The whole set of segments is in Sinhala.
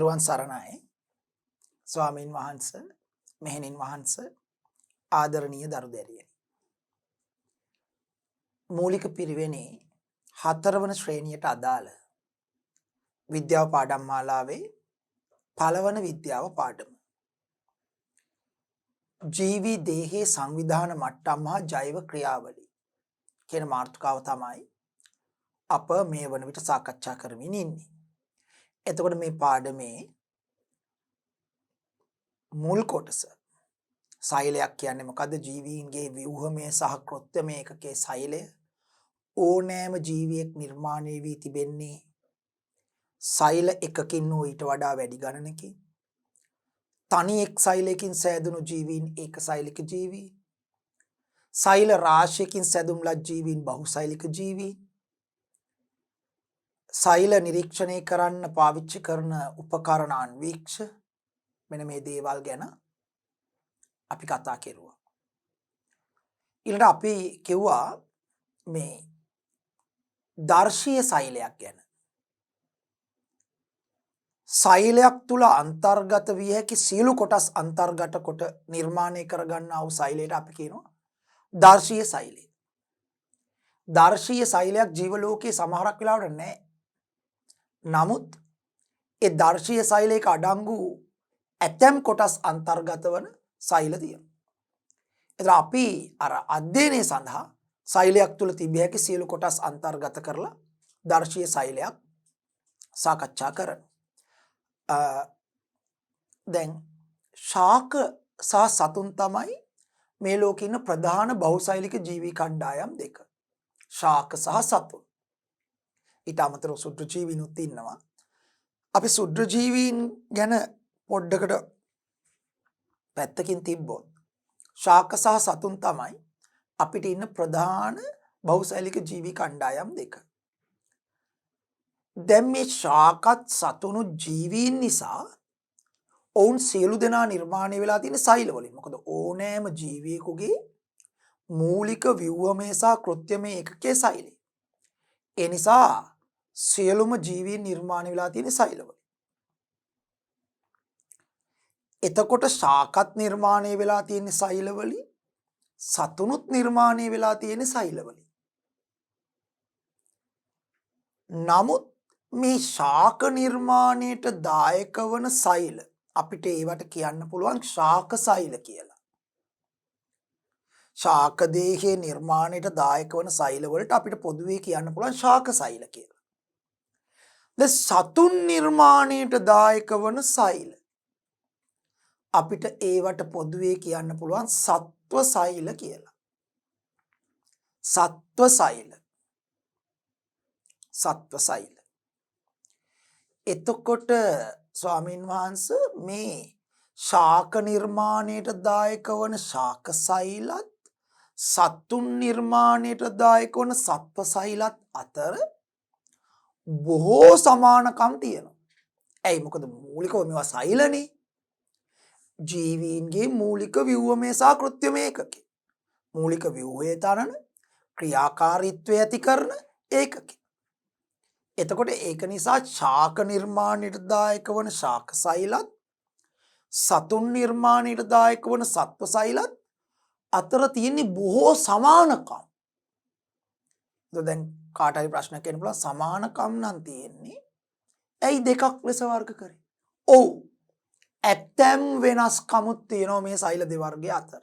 තෙරුවන් සරණයි ස්වාමීන් වහන්සේ මෙහෙණින් වහන්සේ ආදරණීය දරු දැරියනි. මූලික පිරිවෙනේ 4 වන ශ්‍රේණියට අදාළ විද්‍යාව පාඩම් මාලාවේ පළවන විද්‍යාව පාඩම. ජීවි දේහයේ සංවිධාන මට්ටම් හා ජෛව ක්‍රියාවලිය කියන මාතෘකාව තමයි අප මේ වන විට සාකච්ඡා කරමින් ඉන්නේ. එතකොට මේ පාඩමේ මුල් කොටස සෛලයක් කියන්නේ මොකද්ද? ජීවීන්ගේ ව්‍යුහමය සහ කෘත්‍යමය ඒකකයේ සෛලය. ඕනෑම ජීවියෙක් නිර්මාණය වී තිබෙන්නේ සෛල එකකින් හෝ ඊට වඩා වැඩි ගණනකින්. තනි එක් සෛලයකින් සෑදුණු ජීවීන් ඒක සෛලික ජීවී. සෛල රාශියකින් සැදුම් ලත් ජීවීන් බහුසෛලික ජීවී. සෛල නිරීක්ෂණය කරන්න පාවිච්චි කරන උපකරණ අන්වීක්ෂ. මෙන්න මේ දේවල් ගැන අපි කතා කෙරුවා. ඊළඟට අපි කිව්වා මේ දර්ශීය සෛලයක් ගැන. සෛලයක් තුල අන්තර්ගත විය හැකි සියලු කොටස් අන්තර්ගත කොට නිර්මාණය කරගන්නා වූ සෛලයට අපි කියනවා දර්ශීය සෛලය. දර්ශීය සෛලයක් ජීව ලෝකයේ සමහරක් වෙලාවට නැහැ. නමුත් ඒ දර්ශීය සෛලයක අඩංගු ඇතැම් කොටස් අන්තර්ගත වන සෛල තියෙනවා. එතන අපි අර අධ්‍යයනය සඳහා සෛලයක් තුල තිබිය හැකි සියලු කොටස් අන්තර්ගත කරලා දර්ශීය සෛලයක් සාකච්ඡා කරනවා. දැන් ශාක සහ සතුන් තමයි මේ ලෝකේ ඉන්න ප්‍රධාන බහුසෛලික ජීවි කණ්ඩායම් දෙක. ශාක සහ සතුන්. ඊට අමතරව සුද්ධ ජීවීනුත් ඉන්නවා. අපි සුද්ධ ජීවීන් ගැන පොඩ්ඩකට පැත්තකින් තිබ්බොත් ශාක සහ සතුන් තමයි අපිට ඉන්න ප්‍රධාන බහුසෛලික ජීවි කණ්ඩායම් දෙක. දැන් මේ ශාකත් සතුණු ජීවීන් නිසා ඔවුන් සියලු දෙනා නිර්මාණය වෙලා තියෙන සෛල වලින්. මොකද ඕනෑම ජීවියෙකුගේ මූලික ව්‍යුහමය සහ කෘත්‍යමය ඒකකයේ සෛලය. ඒ නිසා සියලුම ජීවීන් නිර්මාණය වෙලා තියෙන සෛල වලින්. එතකොට ශාකත් නිර්මාණය වෙලා තියෙන සෛල වලින්, සතුනුත් නිර්මාණය වෙලා තියෙන සෛල වලින්. නමුත් මේ ශාක නිර්මාණයට දායක වන සෛල අපිට ඒවට කියන්න පුළුවන් ශාක සෛල කියලා. ශාක දේහයේ නිර්මාණයට දායක වන සෛල වලට අපිට පොදුවේ කියන්න පුළුවන් ශාක සෛල කියලා. දැන් සතුන් නිර්මාණයට දායක වන සෛල අපිට ඒවට පොදුවේ කියන්න පුළුවන් සත්ව සෛල කියලා. සත්ව සෛල. සත්ව සෛල. එතකොට ස්වාමීන් වහන්සේ මේ ශාක නිර්මාණයට දායක වන ශාක සෛලත් සතුන් නිර්මාණයට දායක වන සත්ව සෛලත් අතර බොහෝ සමානකම් තියෙනවා. ඇයි? මොකද මූලිකව මේවා සෛලනේ. ජීවීන්ගේ මූලික ව්‍යුහමය සහ කෘත්‍යමය ඒකකේ. මූලික ව්‍යුහය තරණ ක්‍රියාකාරීත්වය ඇති කරන ඒකකේ. එතකොට ඒක නිසා ශාක නිර්මාණයට දායක වන ශාක සෛලත් සතුන් නිර්මාණයට දායක වන සත්ව සෛලත් අතර තියෙන බොහෝ සමානකම්. දැන් කාට හරි ප්‍රශ්නයක් එන්න පුළුවන් සමානකම් නම් තියෙන්නේ ඇයි දෙකක් ලෙස වර්ග කරේ? ඔව්. ඇතැම් වෙනස්කමුත් තියෙනවා මේ සෛල දෙවර්ගය අතර.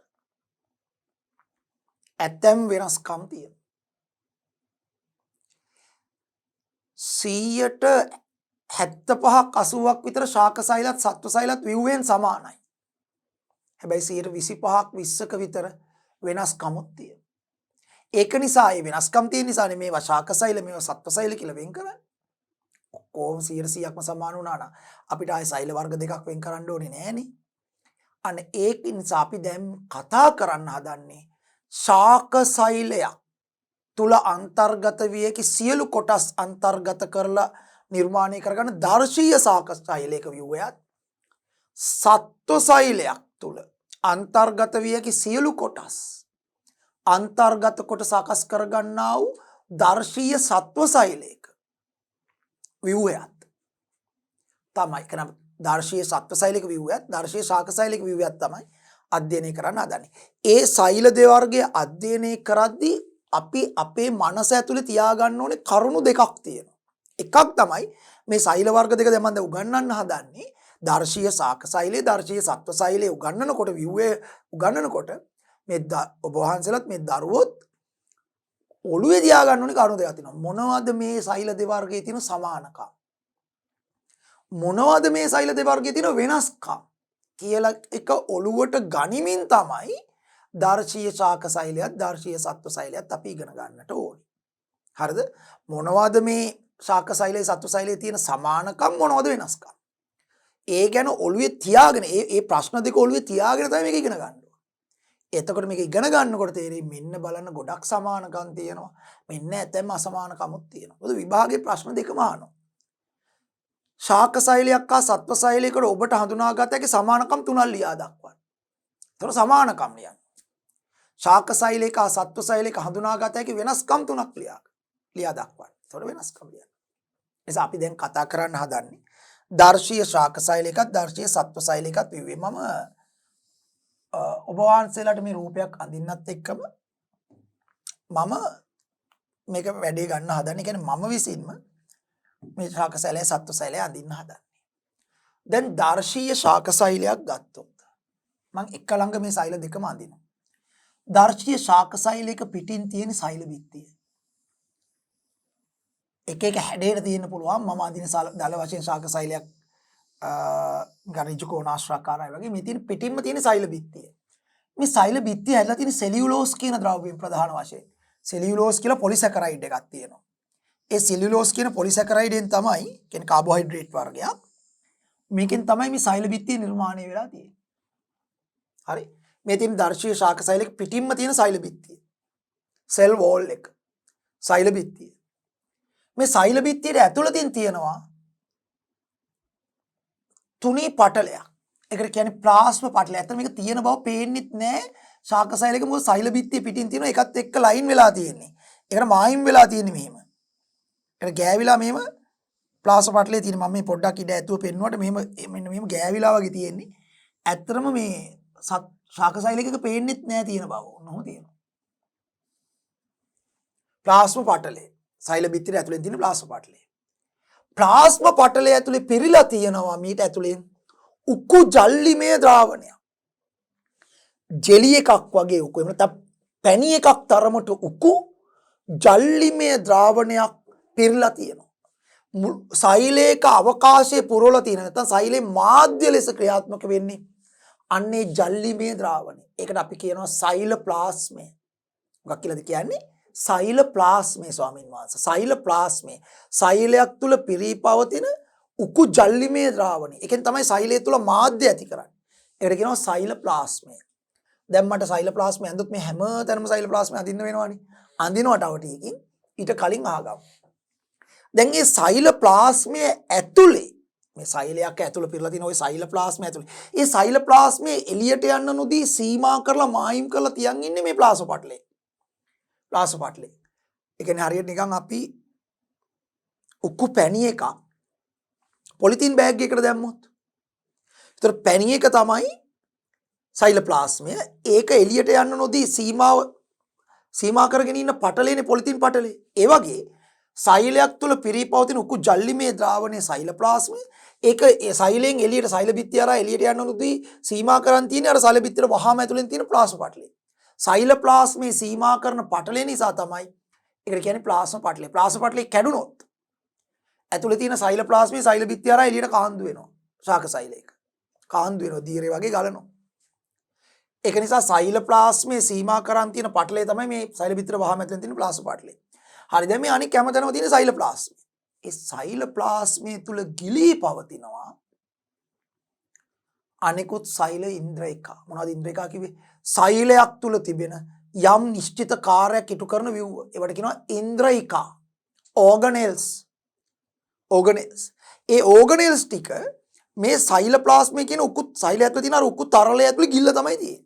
ඇතැම් වෙනස්කම් තියෙනවා. 75ක් 80ක් විතර ශාක සෛලත් සත්ව සෛලත් ව්‍යුහයෙන් සමානයි. හැබැයි 25ක් 20ක විතර වෙනස්කමුත් තියෙනවා. ඒක නිසා මේ වෙනස්කම් තියෙන නිසානේ මේවා ශාක සෛල මේවා සත්ව සෛල කියලා වෙන් කරන්නේ. ඔක්කොම 100%ක්ම සමාන වුණා නම් අපිට ආයේ සෛල වර්ග දෙකක් වෙන් කරන්න ඕනේ නෑනේ. අන්න ඒක නිසා අපි දැන් කතා කරන්න හදන්නේ ශාක සෛලයක් තුල අන්තර්ගත විය හැකි සියලු කොටස් අන්තර්ගත කරලා නිර්මාණය කරගන්න දර්ශීය ශාක සෛලයක ව්‍යුහයත් සත්ව සෛලයක් තුල අන්තර්ගත විය හැකි සියලු කොටස් අන්තර්ගත කොට සකස් කරගන්නා වූ දර්ශීය සත්ව සෛලයක ව්‍යුහයත් තමයි. දර්ශීය සත්වසෛලික ව්‍යුහයත් දර්ශීය ශාකසෛලික ව්‍යුහයත් තමයි අධ්‍යයනය කරන්න හදන්නේ. ඒ සෛල දෙවර්ගය අධ්‍යයනය කරද්දී අපි අපේ මනස ඇතුලේ තියාගන්න ඕනේ කරුණු දෙකක් තියෙනවා. එකක් තමයි මේ සෛල වර්ග දෙක දැන් මම උගන්වන්න හදන්නේ. දර්ශීය ශාකසෛලයේ දර්ශීය සත්වසෛලයේ උගන්වනකොට ව්‍යුහය උගන්වනකොට මේ ඔබ වහන්සේලාත් මේ දරුවොත් ඔළුවේ තියාගන්න ඕනේ කරුණු දෙකක් තියෙනවා. මොනවද මේ සෛල දෙවර්ගයේ තියෙන සමානකම්? මොනවද මේ සෛල දෙවර්ගයේ තියෙන වෙනස්කම් කියලා එක ඔළුවට ගනිමින් තමයි දර්ශීය ශාකසෛලයත් දර්ශීය සත්වසෛලයත් අපි ඉගෙන ගන්නට ඕනේ. හරිද? මොනවද මේ ශාකසෛලයේ සත්වසෛලයේ තියෙන සමානකම් මොනවද වෙනස්කම්? ඒ ගැන ඔළුවේ තියාගෙන ඒ ප්‍රශ්න දෙක ඔළුවේ තියාගෙන තමයි මේක ඉගෙන ගන්න ඕනේ. එතකොට මේක ඉගෙන ගන්නකොට තේරෙයි මෙන්න බලන්න ගොඩක් සමානකම් තියෙනවා. මෙන්න ඇතැම් අසමානකමුත් තියෙනවා. මොකද විභාගයේ ප්‍රශ්න දෙකම අහනවා. ශාකසෛලයක් හා සත්වසෛලයකට ඔබට හඳුනාගත හැකි සමානකම් තුනක් ලියා දක්වන්න. එතකොට සමානකම් ලියන්න. ශාකසෛලයක හා සත්වසෛලයක හඳුනාගත හැකි වෙනස්කම් තුනක් ලියා දක්වන්න. එතකොට වෙනස්කම් ලියන්න. නිසා අපි දැන් කතා කරන්න හදන්නේ දර්ශීය ශාකසෛලයකත් දර්ශීය සත්වසෛලයකත් විව්වේ. මම ඔබ වහන්සේලාට මේ රූපයක් අඳින්නත් එක්කම මම මේක වැඩේ ගන්න හදන්නේ. කියන්නේ මම විසින්ම මේ ශාකසෛලය සත්වසෛලය අඳින්න හදන්නේ. දැන් දර්ශීය ශාකසෛලයක් ගත්තොත් මම එක ළඟ මේ සෛල දෙකම අඳිනවා. දර්ශීය ශාකසෛලයක පිටින් තියෙන සෛල බිත්තිය එක එක හැඩයට තියෙන්න පුළුවන්. මම අඳින දල වශයෙන් ශාකසෛලයක් ගණිජ කෝණාශ්‍රාකාරයි වගේ මේ තියෙන පිටින්ම තියෙන සෛල බිත්තිය. මේ සෛල බිත්තිය හැදලා තියෙන සෙලියුලෝස් කියන ද්‍රව්‍යයෙන් ප්‍රධාන වශයෙන්. සෙලියුලෝස් කියලා පොලිසැකරයිඩ් එකක් තියෙනවා. ඒ සෙලියුලෝස් කියන පොලිසැකරයිඩෙන් තමයි කියන්නේ කාබෝහයිඩ්‍රේට් වර්ගයක්. මේකෙන් තමයි මේ සෛල බිත්තිය නිර්මාණය වෙලා තියෙන්නේ. හරි? මේ තියෙන දර්ශීය ශාකසෛලයක පිටින්ම තියෙන සෛල බිත්තිය. සෙල් වෝල් එක. සෛල බිත්තිය. මේ සෛල බිත්තියට ඇතුළතින් තියෙනවා තුනී පටලයක්. ඒකට කියන්නේ ප්ලාස්ම පටලය. ඇත්තට මේක තියෙන බව පේන්නෙත් නෑ ශාකසෛලයක. මොකද සෛල බිත්තිය පිටින් තියෙනවා එකත් එක්ක ලයින් වෙලා තියෙන්නේ. ඒකට මායිම් වෙලා තියෙන්නේ මෙහෙම. ඒකට ගෑවිලා මෙහෙම ප්ලාස්ම පටලේ තියෙන. මම මේ පොඩ්ඩක් ඉඩ ඇතුව පෙන්නුවට මෙහෙම මෙන්න මෙහෙම ගෑවිලා වගේ තියෙන්නේ. ඇත්තටම මේ ශාකසෛලයක පේන්නෙත් නෑ තියෙන බව. ඔන්නෝම තියෙනවා. ප්ලාස්ම පටලේ. සෛල බිත්තියට ඇතුලෙන් තියෙන ප්ලාස්ම පටලේ. ප්ලාස්ම පටලය ඇතුලේ පෙරිලා තියෙනවා මීට ඇතුලෙන් උක්කු ජල්ලිමය ද්‍රාවණයක්. ජෙලි එකක් වගේ උක්කු. එහෙම නැත්නම් පැණි එකක් තරමට උක්කු ජල්ලිමය ද්‍රාවණයක් පෙරිලා තියෙනවා. සෛලයක අවකාශයේ පුරවලා තියෙන නැත්නම් සෛලේ මාධ්‍ය ලෙස ක්‍රියාත්මක වෙන්නේ අන්නේ ජල්ලිමය ද්‍රාවණය. ඒකට අපි කියනවා සෛල ප්ලාස්මය. මොකක් කියලාද කියන්නේ? සෛල ප්ලාස්මේ ස්වාමීන් වහන්සේ. සෛල ප්ලාස්මේ සෛලයක් තුල පිරී පවතින උකු ජල්ලිමය ද්‍රාවණය. ඒකෙන් තමයි සෛලය තුල මාධ්‍ය ඇති කරන්නේ. ඒකට කියනවා සෛල ප්ලාස්මය. දැන් මට සෛල ප්ලාස්මය ඇඳුත් මේ හැම තැනම සෛල ප්ලාස්මය අඳින්න වෙනවනේ. අඳිනවට අවටියකින් ඊට කලින් අහගමු. දැන් මේ සෛල ප්ලාස්මය ඇතුලේ මේ සෛලයක් ඇතුලේ පිරලා තියෙන ওই සෛල ප්ලාස්මය ඇතුලේ. ඒ සෛල ප්ලාස්මය එළියට යන්න නොදී සීමා කරලා මායිම් කරලා තියන් ඉන්නේ මේ ප්ලාස්ම පටලේ. ප්ලාස්ම පටලේ. ඒ කියන්නේ හරියට නිකන් අපි උක්කු පැණි එකක් පොලිතින් බෑග් එකකට දැම්මොත්. ඒතර පැණි එක තමයි සෛල ප්ලාස්මය. ඒක එළියට යන්න නොදී සීමා කරගෙන ඉන්න පටලේනේ පොලිතින් පටලේ. ඒ වගේ සෛලයක් තුල පිරී පවතින උක්කු ජල්ලිමේ ද්‍රාවණයේ සෛල ප්ලාස්මය. ඒක ඒ සෛලයෙන් එළියට සෛල බිත්තිය අරා එළියට යන්න නොදී සීමා කරන් තියෙන අර සෛල බිත්තියට වහාම ඇතුලෙන් තියෙන ප්ලාස්ම පටලේ. සෛල ප්ලාස්මේ සීමා කරන පටලේ නිසා තමයි ඒකට කියන්නේ ප්ලාස්ම පටලේ. ප්ලාස්ම පටලේ කැඩුනොත් ඇතුලේ තියෙන සෛල ප්ලාස්මේ සෛල බිත්තිය අරා එළියට කාන්දු වෙනවා. ශාකසෛලයක. කාන්දු වෙනවා දීරේ වගේ ගලනවා. ඒක නිසා සෛල ප්ලාස්මේ සීමා කරන් තියෙන පටලේ තමයි මේ සෛල බිත්තියට වහාම ඇතුලෙන් තියෙන ප්ලාස්ම පටලේ. හරි දැන් මේ අනික් හැමතැනම තියෙන සෛල ප්ලාස්මේ. ඒ සෛල ප්ලාස්මේ තුල ගිලී පවතිනවා අනිකුත් සෛල ඉන්ද්‍රිකා. මොනවද ඉන්ද්‍රිකා කිව්වේ? සෛලයක් තුල තිබෙන යම් නිශ්චිත කාර්යයක් ඉටු කරන ව්‍යුහ. ඒවට කියනවා ඉන්ද්‍රිකා. ඕගනෙල්ස්. ඒ ඕගනෙල්ස් ටික මේ සෛල ප්ලාස්මේ කියන උක්කු සෛලය ඇතුලේ තියෙන අර උක්කු තරලය ඇතුලේ ගිල්ල තමයි තියෙන්නේ.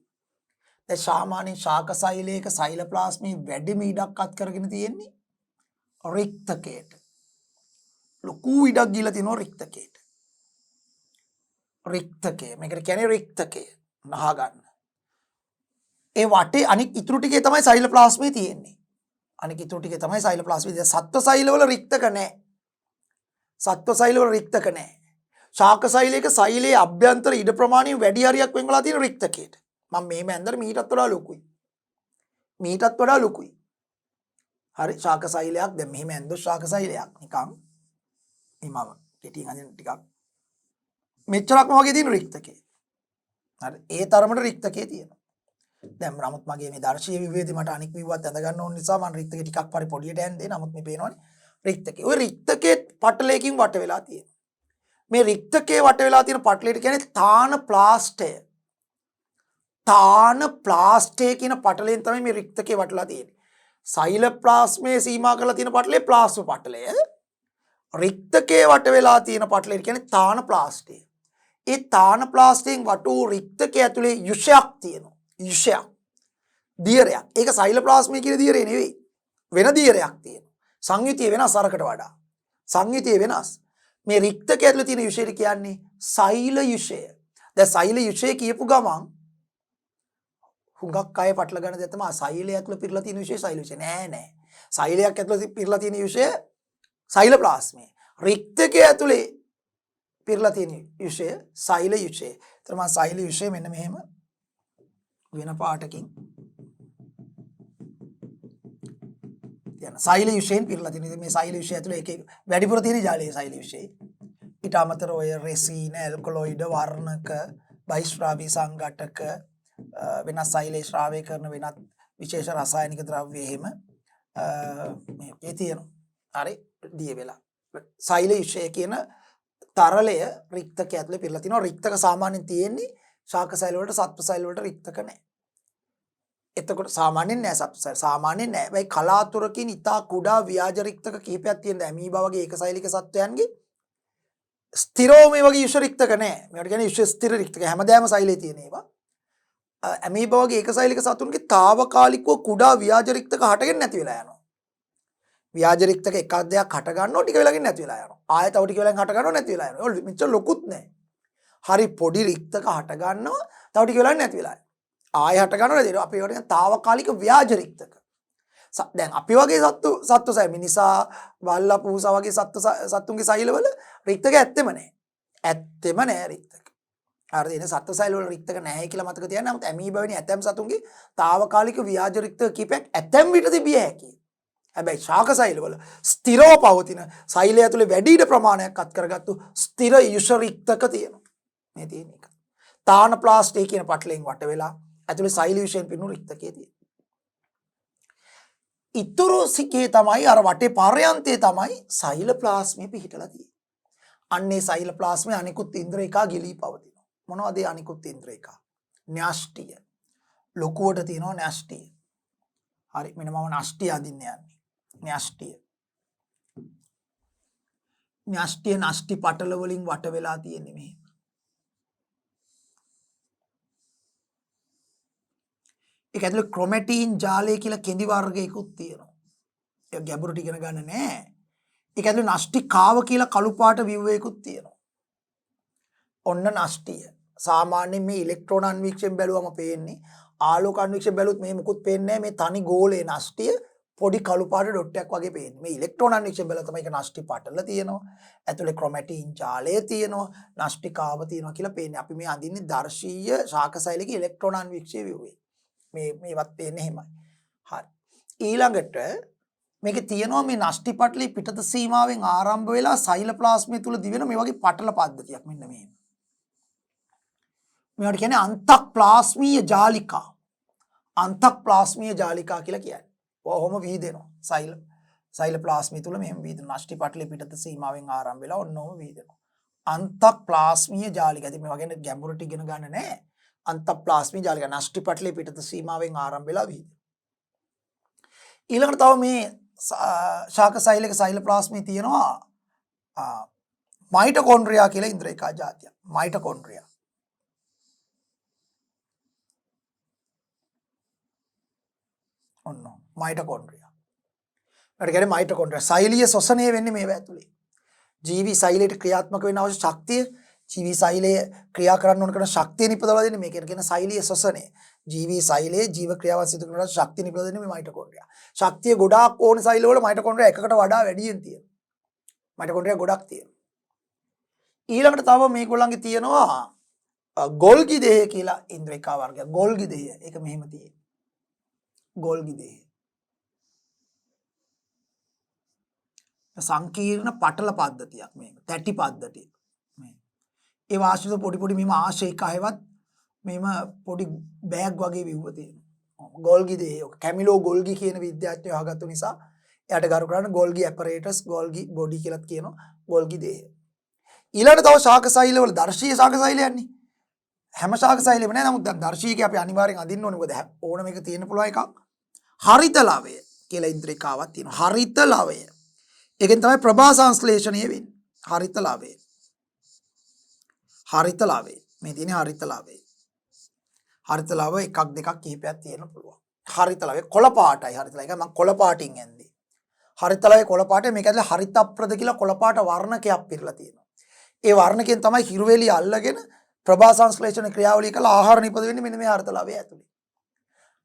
දැන් සාමාන්‍ය ශාකසෛලයක සෛල ප්ලාස්මේ වැඩිම ඉඩක් අත් කරගෙන තියෙන්නේ රික්තකයට. ලොකු ඉඩක් දීලා තියෙනවා රික්තකයට. රික්තකය. මේකට කියන්නේ රික්තකය. නහා ගන්න. ඒ වටේ අනික් ඉතුරු ටිකේ තමයි සෛලප්ලාස්මේ තියෙන්නේ. අනික ඉතුරු ටිකේ තමයි සෛලප්ලාස්මේ. සත්ව සෛලවල රික්තක නැහැ. සත්ව සෛලවල රික්තක නැහැ. ශාක සෛලයක සෛලයේ අභ්‍යන්තර ඉඩ ප්‍රමාණය වැඩි හරියක් වෙන් වෙලා තියෙන රික්තකයට. මම මෙහෙම ඇන්දර මීටත් වඩා ලොකුයි. මීටත් වඩා ලොකුයි. හරි ශාක සෛලයක් දැන් මෙහෙම ඇන්දොත් ශාක සෛලයක් නිකන් හිමව කෙටියෙන් අදින ටිකක් මෙච්චරක්ම වගේ තියෙන රික්තකේ. හරි ඒ තරමට රික්තකේ තියෙනවා. දැන් නමුත් මගේ මේ දර්ශීය විවේදී මට අනික් විවවත් ඇඳ ගන්න ඕන නිසා මම රික්තකේ ටිකක් පරි පොඩියට ඇන්දේ. නමුත් මේ පේනවනේ රික්තකේ. ওই රික්තකේ පටලයකින් වට වෙලා තියෙනවා. මේ රික්තකේ වට වෙලා තියෙන පටලයට කියන්නේ තාන ප්ලාස්ටය. තාන ප්ලාස්ටය කියන පටලයෙන් තමයි මේ රික්තකේ වටලා තියෙන්නේ. සෛලප්ලාස්මේ සීමා කරලා තියෙන පටලේ ප්ලාස්ම පටලය. රික්තකේ වට වෙලා තියෙන පටලයට කියන්නේ තාන ප්ලාස්ටය. ඒ තාන ප්ලාස්ටයෙන් වට වූ රික්තකයේ ඇතුලේ යුෂයක් තියෙනවා. යුෂයක්. දියරයක්. ඒක සෛලප්ලාස්මේ කියන දියරේ නෙවෙයි. වෙන දියරයක් තියෙනවා. සංයුතිය වෙනස් අරකට වඩා. සංයුතිය වෙනස්. මේ රික්තකයේ ඇතුලේ තියෙන යුෂයට කියන්නේ සෛල යුෂය. දැන් සෛල යුෂය කියපු ගමන් හුඟක් අය පටල ගන්න දේ තමයි සෛලය ඇතුලේ පිරලා තියෙන යුෂය සෛල යුෂය නෑ. සෛලයක් ඇතුලේ පිරලා තියෙන යුෂය සෛලප්ලාස්මේ. රික්තකයේ ඇතුලේ පිරලා තියෙන යුෂය සෛල යුෂය. ඒතර මම සෛල යුෂය මෙන්න මෙහෙම වෙන පාටකින් තියන සෛල යුෂයෙන් පිරලා තියෙන. මේ සෛල යුෂය ඇතුලේ එකේ වැඩිපුර තියෙන ජාලයේ සෛල යුෂය. ඊට අමතරව ඔය රෙසින, ඇල්කලොයිඩ, වර්ණක, බහිස්රාවී සංඝටක වෙනස් සෛලේ ශ්‍රාවය කරන වෙනත් විශේෂ රසායනික ද්‍රව්‍ය එහෙම මේකේ තියෙනවා. හරි දිය වෙලා. සෛල යුෂය කියන තරලය රික්තක ඇතුලේ පිරලා තිනවා. රික්තක සාමාන්‍යයෙන් තියෙන්නේ ශාක සෛල වලට සත්ව සෛල වලට රික්තක නැහැ. එතකොට සාමාන්‍යයෙන් නැහැ සත්ව සෛල. සාමාන්‍යයෙන් නැහැ. වෙයි කලාතුරකින් ඉතා කුඩා ව්‍යාජ රික්තක කිහිපයක් තියෙනවා. ඇමීබා වගේ ඒක සෛලික සත්වයන්ගේ ස්ථිරව මේ වගේ යුෂ රික්තක නැහැ. මේකට කියන්නේ යුෂ ස්ථිර රික්තක. හැමදාම සෛලේ තියෙන ඒවා. ඇමීබා වගේ ඒක සෛලික සතුන්ගේ తాවකාලිකව කුඩා ව්‍යාජ රික්තක හටගෙන නැති වෙලා යනවා. ව්‍යාජ රික්තක එකක් දෙයක් හට ගන්නවා ටික වෙලකින් නැති වෙලා යනවා. ආයෙ තව ටික වෙලකින් හට ගන්නවා නැති වෙලා යනවා. ඒක මෙච්චර ලොකුත් නැහැ. හරි පොඩි රික්තක හට ගන්නවා තව ටික වෙලකින් නැති වෙලා යනවා. ආයෙ හට ගන්නවා නැති වෙනවා. අපි ඒවට කියන తాවකාලික ව්‍යාජ රික්තක. දැන් අපි වගේ සත්තු සෛල මිනිසා බල්ලා පූසා වගේ සත්තුන්ගේ සෛලවල රික්තක ඇත්තෙම නැහැ. ඇත්තෙම නැහැ රික්තක. හරිද? එන සත්ව සෛල වල රික්තක නැහැ කියලා මතක තියාගන්න. නමුත් ඇමීබා වෙනි ඇතැම් සතුන්ගේ తాවකාලික ව්‍යාජ රික්තක කීපයක් ඇතැම් විට තිබිය හැකියි. හැබැයි ශාක සෛලවල ස්ථිරව පවතින සෛලය ඇතුලේ වැඩි ඉඩ ප්‍රමාණයක් අත් කරගත්තු ස්ථිර යුෂ රික්තක තියෙනවා. මේ තියෙන එක. තාන ප්ලාස්ටේ කියන පටලෙන් වට වෙලා ඇතුලේ සෛල යුෂයෙන් පිරුණු රික්තකයේ තියෙනවා. ඉතුරු සිකේ තමයි අර වටේ පර්යන්තයේ තමයි සෛලප්ලාස්මේ පිහිටලා තියෙන්නේ. අන්නේ සෛලප්ලාස්මේ අනිකුත් ඉන්ද්‍රියකා ගිලී පවතිනවා. මොනවද ඒ අනිකුත් ඉන්ද්‍රියකා? න්‍යෂ්ටිය. ලොකුවට තියෙනවා න්‍යෂ්ටිය. හරි මෙන්න මම න්‍යෂ්ටිය අදින්න යන්නේ. න්‍යෂ්ටිය. න්‍යෂ්ටිය න්‍යෂ්ටි පටල වලින් වට වෙලා තියෙන්නේ මෙහෙම. ඒක ඇතුලේ ක්‍රොමැටින් ජාලය කියලා කෙඳි වර්ගයකුත් තියෙනවා. ඒක ගැඹුරට ඉගෙන ගන්න නෑ. ඒක ඇතුලේ න්‍යෂ්ටිකාව කියලා කළු පාට විව්වයකුත් තියෙනවා. ඔන්න න්‍යෂ්ටිය. සාමාන්‍යයෙන් මේ ඉලෙක්ට්‍රෝන අන්වීක්ෂයෙන් බැලුවම පේන්නේ ආලෝක අන්වීක්ෂයෙන් බැලුවොත් මේ මුකුත් පේන්නේ නෑ. මේ තනි ගෝලයේ න්‍යෂ්ටිය පොඩි කළු පාට ඩොට් එකක් වගේ පේන්නේ. මේ ඉලෙක්ට්‍රෝන අන්වීක්ෂයෙන් බැලුවා තමයි ඒක න්‍යෂ්ටි පටල තියෙනවා. ඇතුලේ ක්‍රොමැටින් ජාලය තියෙනවා. න්‍යෂ්ටිකාව තියෙනවා කියලා පේන්නේ. අපි මේ අඳින්නේ දර්ශීය ශාකසෛලික ඉලෙක්ට්‍රෝන අන්වීක්ෂයේ විව්වේ. මේවත් පේන්නේ එහෙමයි. හරි. ඊළඟට මේකේ තියෙනවා මේ න්‍යෂ්ටි පටලේ පිටත සීමාවෙන් ආරම්භ වෙලා සෛලප්ලාස්මය තුල දිවෙන මේ වගේ පටල පද්ධතියක් මෙන්න මේ. මේවට කියන්නේ අන්තක්ප්ලාස්මීය ජාලිකා. අන්තක්ප්ලාස්මීය ජාලිකා කියලා කියන්නේ. ඔහොම විහිදෙනවා. සෛලප්ලාස්මය තුල මෙහෙම විහිදෙනවා. න්‍යෂ්ටි පටලේ පිටත සීමාවෙන් ආරම්භ වෙලා ඔන්නෝම විහිදෙනවා. අන්තක්ප්ලාස්මීය ජාලිකා. ඉතින් මේ වගේ ගැඹුරට ඉගෙන ගන්න නෑ. අන්තප්ලාස්මීය ජාලිකා න්‍යෂ්ටි පටලේ පිටත සීමාවෙන් ආරම්භ වෙලා විහිදෙනවා. ඊළඟට තව මේ ශාකසෛලික සෛලප්ලාස්මේ තියෙනවා මයිටොකොන්ඩ්‍රියා කියලා ඉන්ද්‍රියකා જાතියක්. මයිටොකොන්ඩ්‍රියා. ඔන්න මයිටොකොන්ඩ්‍රියා. ඒකට කියන්නේ මයිටොකොන්ඩ්‍රියා. සෛලීය ශ්වසනය වෙන්නේ මේව ඇතුලේ. ජීවි සෛලයට ක්‍රියාත්මක වෙන්න අවශ්‍ය ශක්තිය ජීවී සෛලයේ ක්‍රියා කරන්න ඕන කරන ශක්තිය නිපදවලා දෙන්නේ මේක කියන සෛලීය ශ්වසනය. ජීවී සෛලයේ ජීව ක්‍රියාවන් සිදු කරන ශක්තිය නිපදවලා දෙන්නේ මේ මයිටොකොන්ඩ්‍රියා. ශක්තිය ගොඩාක් ඕන සෛලවල මයිටොකොන්ඩ්‍රියා එකකට වඩා වැඩියෙන් තියෙනවා. මයිටොකොන්ඩ්‍රියා ගොඩක් තියෙනවා. ඊළඟට තව මේගොල්ලන්ගේ තියෙනවා ගොල්ගි දේහය කියලා ඉන්ද්‍රිකා වර්ගයක්. ගොල්ගි දේහය. ඒක මෙහෙම තියෙනවා. ගොල්ගි දේහය. සංකීර්ණ පටල පද්ධතියක් මේක. තැටි පද්ධතිය. මේ. ඒ වාසිත පොඩි පොඩි මෙහෙම ආශේක හයවත් මෙහෙම පොඩි බෑග් වගේ විව්ව තියෙනවා. ගොල්ගි දේහය. කැමිලෝ ගොල්ගි කියන විද්‍යාඥයෝ හොයාගත්තු නිසා එයාට ගරු කරන්න ගොල්ගි ඇපරේටස් ගොල්ගි බොඩි කියලාත් කියනවා. ගොල්ගි දේහය. ඊළඟට තව ශාක සෛලවල දර්ශීය ශාක සෛලයන්නේ. හැම ශාක සෛලෙම නෑ. නමුත් දැන් දර්ශීයක අපි අනිවාර්යෙන් අදින්න ඕනේ. මොකද ඕන මේක තියෙන්න පුළුවන් එකක්. හරිත ලවය කියලා ඉන්ද්‍රිකාවක් තියෙනවා. හරිත ලවය. ඒකෙන් තමයි ප්‍රභා සංශ්ලේෂණය වෙන්නේ. හරිත ලවය. හරිත ලවය. මේ තියෙන්නේ හරිත ලවය. හරිත ලව එකක් දෙකක් කිහිපයක් තියෙන්න පුළුවන්. හරිත ලවය කොළ පාටයි හරිත ලවය. මම කොළ පාටින් ඇන්දේ. හරිත ලවය කොළ පාටයි මේක ඇතුලේ හරිත අප්‍රද කියලා කොළ පාට වර්ණකයක් පිරලා තියෙනවා. ඒ වර්ණකයෙන් තමයි හිරුවෙලිය අල්ලගෙන ප්‍රභා සංශ්ලේෂණ ක්‍රියාවලිය කළ ආහාර නිපද වෙන්නේ මෙන්න මේ හරිත ලවය ඇතුලේ.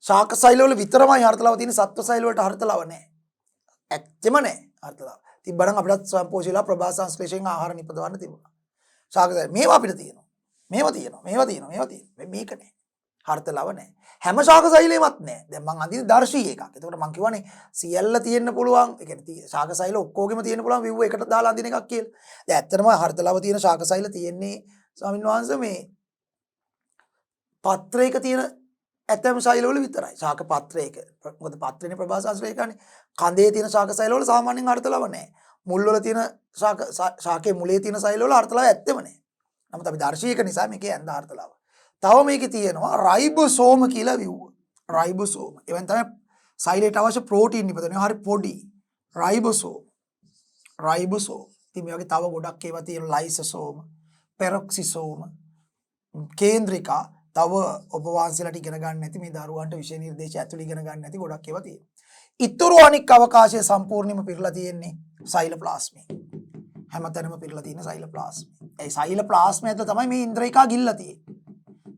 ශාක සෛල වල විතරමයි හරිත ලව තියෙන්නේ. සත්ව සෛල වලට හරිත ලව නැහැ. ඇත්තෙම නැහැ හරිත ලව. තිබ්බනම් අපිට ස්වයංපෝෂීලා ප්‍රභා සංශ්ලේෂණයෙන් ආහාර නිපදවන්න තිබුණා. ශාක සෛල මේවා අපිට තියෙනවා. මේවා තියෙනවා. මේවා තියෙනවා. මේවා තියෙනවා. මේක නැහැ. හරිත ලව නැහැ. හැම ශාක සෛලෙමත් නැහැ. දැන් මං අඳින දර්ශී එකක්. එතකොට මං කියවනේ සියල්ල තියෙන්න පුළුවන්. ඒ කියන්නේ ශාක සෛල ඔක්කොගෙම තියෙන්න පුළුවන් විව් එකට දාලා අඳින එකක් කියලා. දැන් ඇත්තටම හරිත ලව තියෙන ශාක සෛල තියෙන්නේ ස්වාමීන් වහන්සේ මේ පත්‍රයක තියෙන ඇතැම් සෛලවල විතරයි. ශාක පත්‍රයක. මොකද පත්‍රේනේ ප්‍රභා සංශ්ලේෂණය. කඳේ තියෙන ශාක සෛලවල සාමාන්‍යයෙන් හරිත ලව නැහැ. මුල් වල තියෙන ශාකයේ මුලේ තියෙන සෛලවල හරිත ලව ඇත්තෙම නැහැ. නමුත් අපි දර්ශීයක නිසා මේකේ ඇඳ හරිත ලව. තව මේකේ තියෙනවා රයිබෝසෝම කියලා විව්ව. රයිබෝසෝම. එවෙන් තමයි සෛලයට අවශ්‍ය ප්‍රෝටීන් නිපදවන්නේ. හරි පොඩි. රයිබෝසෝම. රයිබෝසෝම. ඉතින් මේ වගේ තව ගොඩක් ඒවා තියෙන ලයිසෝසෝම, පෙරොක්සිසෝම, කේන්ද්‍රිකා තව ඔබ වහන්සේලාට ඉගෙන ගන්න නැති මේ දරුවන්ට විෂය නිර්දේශ ඇතුළේ ඉගෙන ගන්න නැති ගොඩක් ඒවා තියෙනවා. ඊතුරු අනික් අවකාශය සම්පූර්ණයෙන්ම පිරලා තියෙන්නේ සෛලප්ලාස්මේ. හැමතැනම පිරලා තියෙන සෛලප්ලාස්මේ. ඒ සෛලප්ලාස්මේ ඇතුළේ තමයි මේ ඉන්ද්‍රිකා ගිල්ල තියෙන්නේ.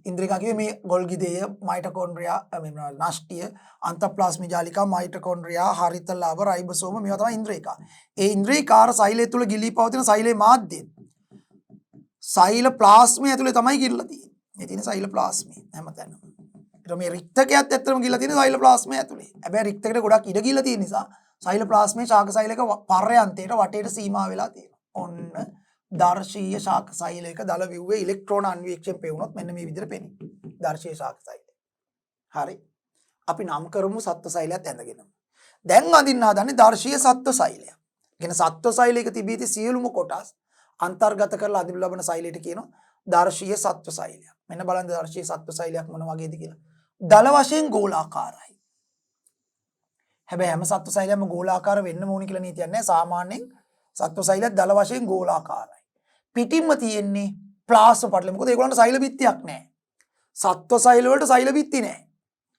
ඉන්ද්‍රිකා කියේ මේ ගොල්ගි දේය, මයිටොකොන්ඩ්‍රියා, නාස්ටිය, අන්තප්ලාස්මි ජාලිකා, මයිටොකොන්ඩ්‍රියා, හරිත ලව, රයිබෝසෝම මේවා තමයි ඉන්ද්‍රිකා. ඒ ඉන්ද්‍රිකාර සෛලය තුල ගිලී පවතින සෛලේ මාධ්‍යය. සෛලප්ලාස්මේ ඇතුළේ තමයි ගිල්ල තියෙන්නේ. මේ තියෙන සෛලප්ලාස්මේ හැමතැනම. ඊට මේ රික්තකයත් ඇත්තටම ගිල්ල තියෙන සෛලප්ලාස්මේ ඇතුළේ. හැබැයි රික්තකට ගොඩක් ඉඩ ගිල්ල තියෙන නිසා සෛලප්ලාස්මේ ශාක සෛලයක පර්යන්තයට වටේට සීමා වෙලා තියෙනවා. ඔන්න දර්ශීය ශාක සෛලයක දල විව්වේ ඉලෙක්ට්‍රෝන අන්වීක්ෂණය පෙවුනොත් මෙන්න මේ විදිහට පෙනේ. දර්ශීය ශාක සෛලය. හරි. අපි නම් කරමු සත්ව සෛලයත් ඇඳගෙන. දැන් අඳින්න හදන්නේ දර්ශීය සත්ව සෛලය. කියන සත්ව සෛලයක තිබී ඇති සියලුම කොටස් අන්තර්ගත කරලා අඳිනු ලබන සෛලයට කියනවා දර්ශීය සත්ව සෛලයක්. මෙන්න බලන්න දර්ශීය සත්ව සෛලයක් මොන වගේද කියලා. දල වශයෙන් ගෝලාකාරයි. හැබැයි හැම සත්ව සෛලයක්ම ගෝලාකාර වෙන්න ඕනි කියලා නීතියක් නැහැ. සාමාන්‍යයෙන් සත්ව සෛලයක් දල වශයෙන් ගෝලාකාරයි. පිටින්ම තියෙන්නේ ප්ලාස්ම පටල. මොකද ඒගොල්ලන්ට සෛල බිත්තියක් නැහැ. සත්ව සෛල වලට සෛල බිත්ති නැහැ.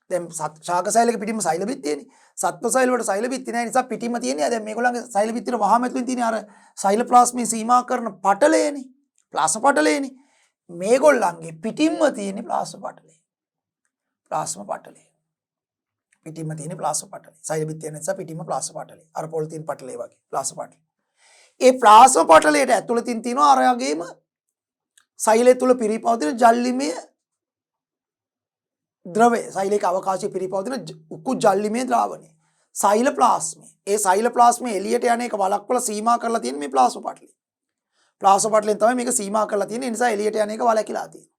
දැන් ශාක සෛලක පිටින්ම සෛල බිත්තියනේ. සත්ව සෛල වලට සෛල බිත්ති නැහැ නිසා පිටින්ම තියෙන්නේ. දැන් මේගොල්ලන්ගේ සෛල බිත්තියට වහම ඇතුලින් තියෙන අර සෛල ප්ලාස්මේ සීමා කරන පටලයනේ. ප්ලාස්ම පටලයනේ. මේගොල්ලන්ගේ පිටින්ම තියෙන්නේ ප්ලාස්ම පටලය. ප්ලාස්ම පටලය. පිටින්ම තියෙන්නේ ප්ලාස්ම පටලය. සෛල බිත්තිය නිසා පිටින්ම ප්ලාස්ම පටලය. අර පොලිතින් පටලය වගේ ප්ලාස්ම පටලය. ඒ ප්ලාස්ම පටලයට ඇතුළතින් තියෙනවා අර වගේම සෛලය තුල පිරීපවතින ජල්ලිමය ද්‍රවය. සෛලයක අවකාශයේ පිරීපවතින උකු ජල්ලිමය ද්‍රාවණය. සෛල ප්ලාස්මේ. ඒ සෛල ප්ලාස්මේ එළියට යන එක වළක්වලා සීමා කරලා තියෙන මේ ප්ලාස්ම පටලය. ප්ලාස්ම පටලයෙන් තමයි මේක සීමා කරලා තියෙන්නේ. ඒ නිසා එළියට යන එක වළකිලා තියෙනවා.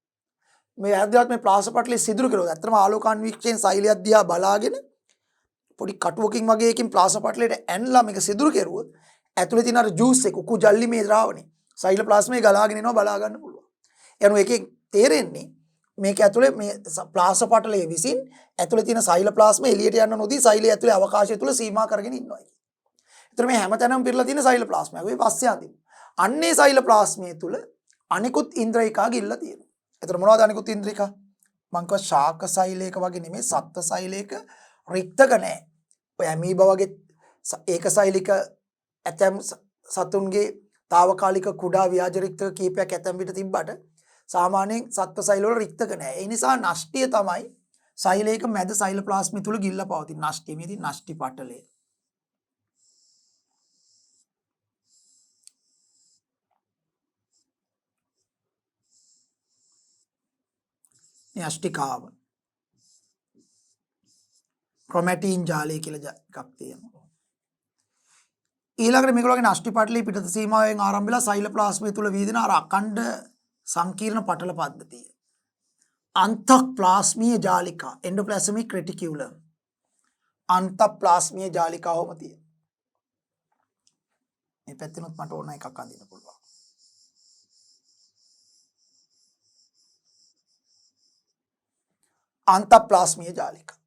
මේ ඇද්දවත් මේ ප්ලාස්ම පටලේ සිදුරු කරනවා. ඇත්තටම ආලෝකාන්වීක්ෂයෙන් සෛලයක් දිහා බලාගෙන පොඩි කටුවකින් වගේ එකකින් ප්ලාස්ම පටලයට ඇන්ලා මේක සිදුරු කෙරුවොත් ඇතුලේ තියෙන අර ජූස් එක උකු ජල්ලිමේ ද්‍රාවණය සෛල ප්ලාස්මේ ගලාගෙන එනවා බලා ගන්න පුළුවන්. එනු එකෙන් තේරෙන්නේ මේක ඇතුලේ මේ ප්ලාස්ම පටලයේ විසින් ඇතුලේ තියෙන සෛල ප්ලාස්ම එළියට යන්න නොදී සෛලයේ ඇතුලේ අවකාශය තුල සීමා කරගෙන ඉන්නවා කියන්නේ. ඒතර මේ හැමතැනම පිරලා තියෙන සෛල ප්ලාස්ම. අපි පස්සේ අඳිමු. අන්නේ සෛල ප්ලාස්මයේ තුල අනිකුත් ඉන්ද්‍රිකා ගිල්ල තියෙනවා. ඒතර මොනවද අනිකුත් ඉන්ද්‍රිකා? මං කිව්වා ශාක සෛලයක වගේ නෙමෙයි සත්ත්ව සෛලයක රික්තක නැහැ. ඔය ඇමීබා වගේ ඒක සෛලික ඇතම් සතුන්ගේ తాවකාලික කුඩා ව්‍යාජ රික්තක කීපයක් ඇතැම් විට තිබ්බට සාමාන්‍යයෙන් සත්ව සෛල වල රික්තක නැහැ. ඒ නිසා නෂ්ටිය තමයි සෛලයක මැද සෛල ප්ලාස්මය තුල ගිල්ලා පවතින නෂ්ටිය. මේදී නෂ්ටි පටලය. න්‍යෂ්ටිකාව ක්‍රොමැටින් ජාලය කියලා එකක් තියෙනවා. ඊළඟට මේගොල්ලෝගේ නෂ්ටි පටලයේ පිටත සීමාවෙන් ආරම්භ වෙලා සෛල ප්ලාස්මය තුල වීදින අර අඛණ්ඩ සංකීර්ණ පටල පද්ධතිය. අන්තප්ලාස්මීය ජාලිකා එන්ඩෝප්ලාස්මික් රෙටිකියුලම් අන්තප්ලාස්මීය ජාලිකාවම තියෙනවා. මේ පැත්තෙනුත් මට ඕන එකක් අඳින්න පුළුවන්. අන්තප්ලාස්මීය ජාලිකා.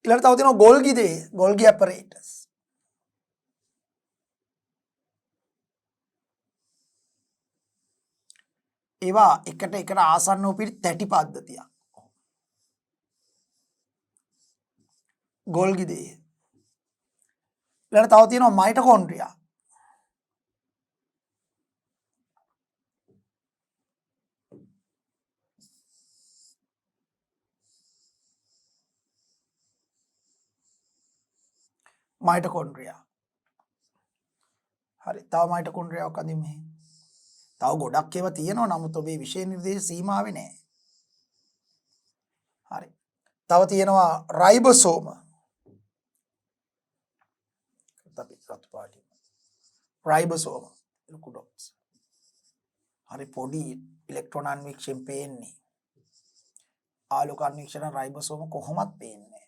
ඊළඟට තව තියෙනවා ගොල්ගි දේහ, ගොල්ගි ඇපරේටස්. ඒවා එකට ආසන්න වූ පිට තැටි පද්ධතියක්. ගොල්ගි දේහ. ඊළඟට තව තියෙනවා මයිටොකොන්ඩ්‍රියා. මයිටොකොන්ඩ්‍රියා. හරි. තව මයිටොකොන්ඩ්‍රියාවක් අඳිමු මෙහෙ. තව ගොඩක් ඒවා තියෙනවා නමුත් ඔබේ විෂය නිර්දේශ සීමාවේ නැහැ. හරි. තව තියෙනවා රයිබෝසෝම. අපි රතු පාටින්. රයිබෝසෝම ලොකු ඩොට්ස්. හරි පොඩි ඉලෙක්ට්‍රෝන අන්වීක්ෂයෙන් පේන්නේ. ආලෝක අන්වීක්ෂණ රයිබෝසෝම කොහොමත් පේන්නේ නැහැ.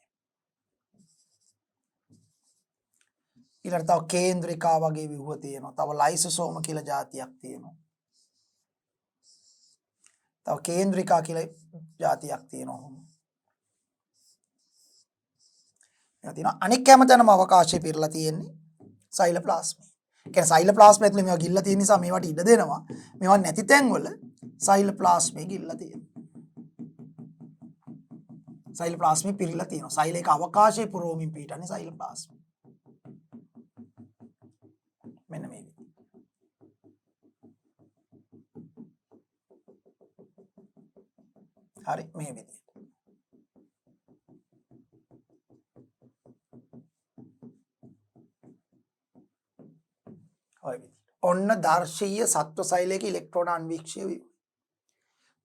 ඊළඟට තව කේන්ද්‍රිකා වගේ විහුව තියෙනවා. තව ලයිසෝසෝම කියලා જાතියක් තියෙනවා. තව කේන්ද්‍රිකා කියලා જાතියක් තියෙනවා. අනෙක් හැමතැනම අවකාශය පිරලා තියෙන්නේ සෛලප්ලාස්මය. ඒ කියන්නේ සෛලප්ලාස්මය ඇතුලේ මේවා ගිල්ලා තියෙන නිසා මේවට ඉඩ දෙනවා. මේවා නැති තැන්වල සෛලප්ලාස්මය ගිල්ලා තියෙනවා. සෛලප්ලාස්මය පිරලා තියෙනවා. සෛලයක අවකාශයේ පුරෝමින් පිටන්නේ සෛලප්ලාස්මය. මෙන්න මේ විදිහට. හරි මේ විදිහට. ඔන්න දර්ශීය සත්ව සෛලයක ඉලෙක්ට්‍රෝන අන්වීක්ෂය වීම.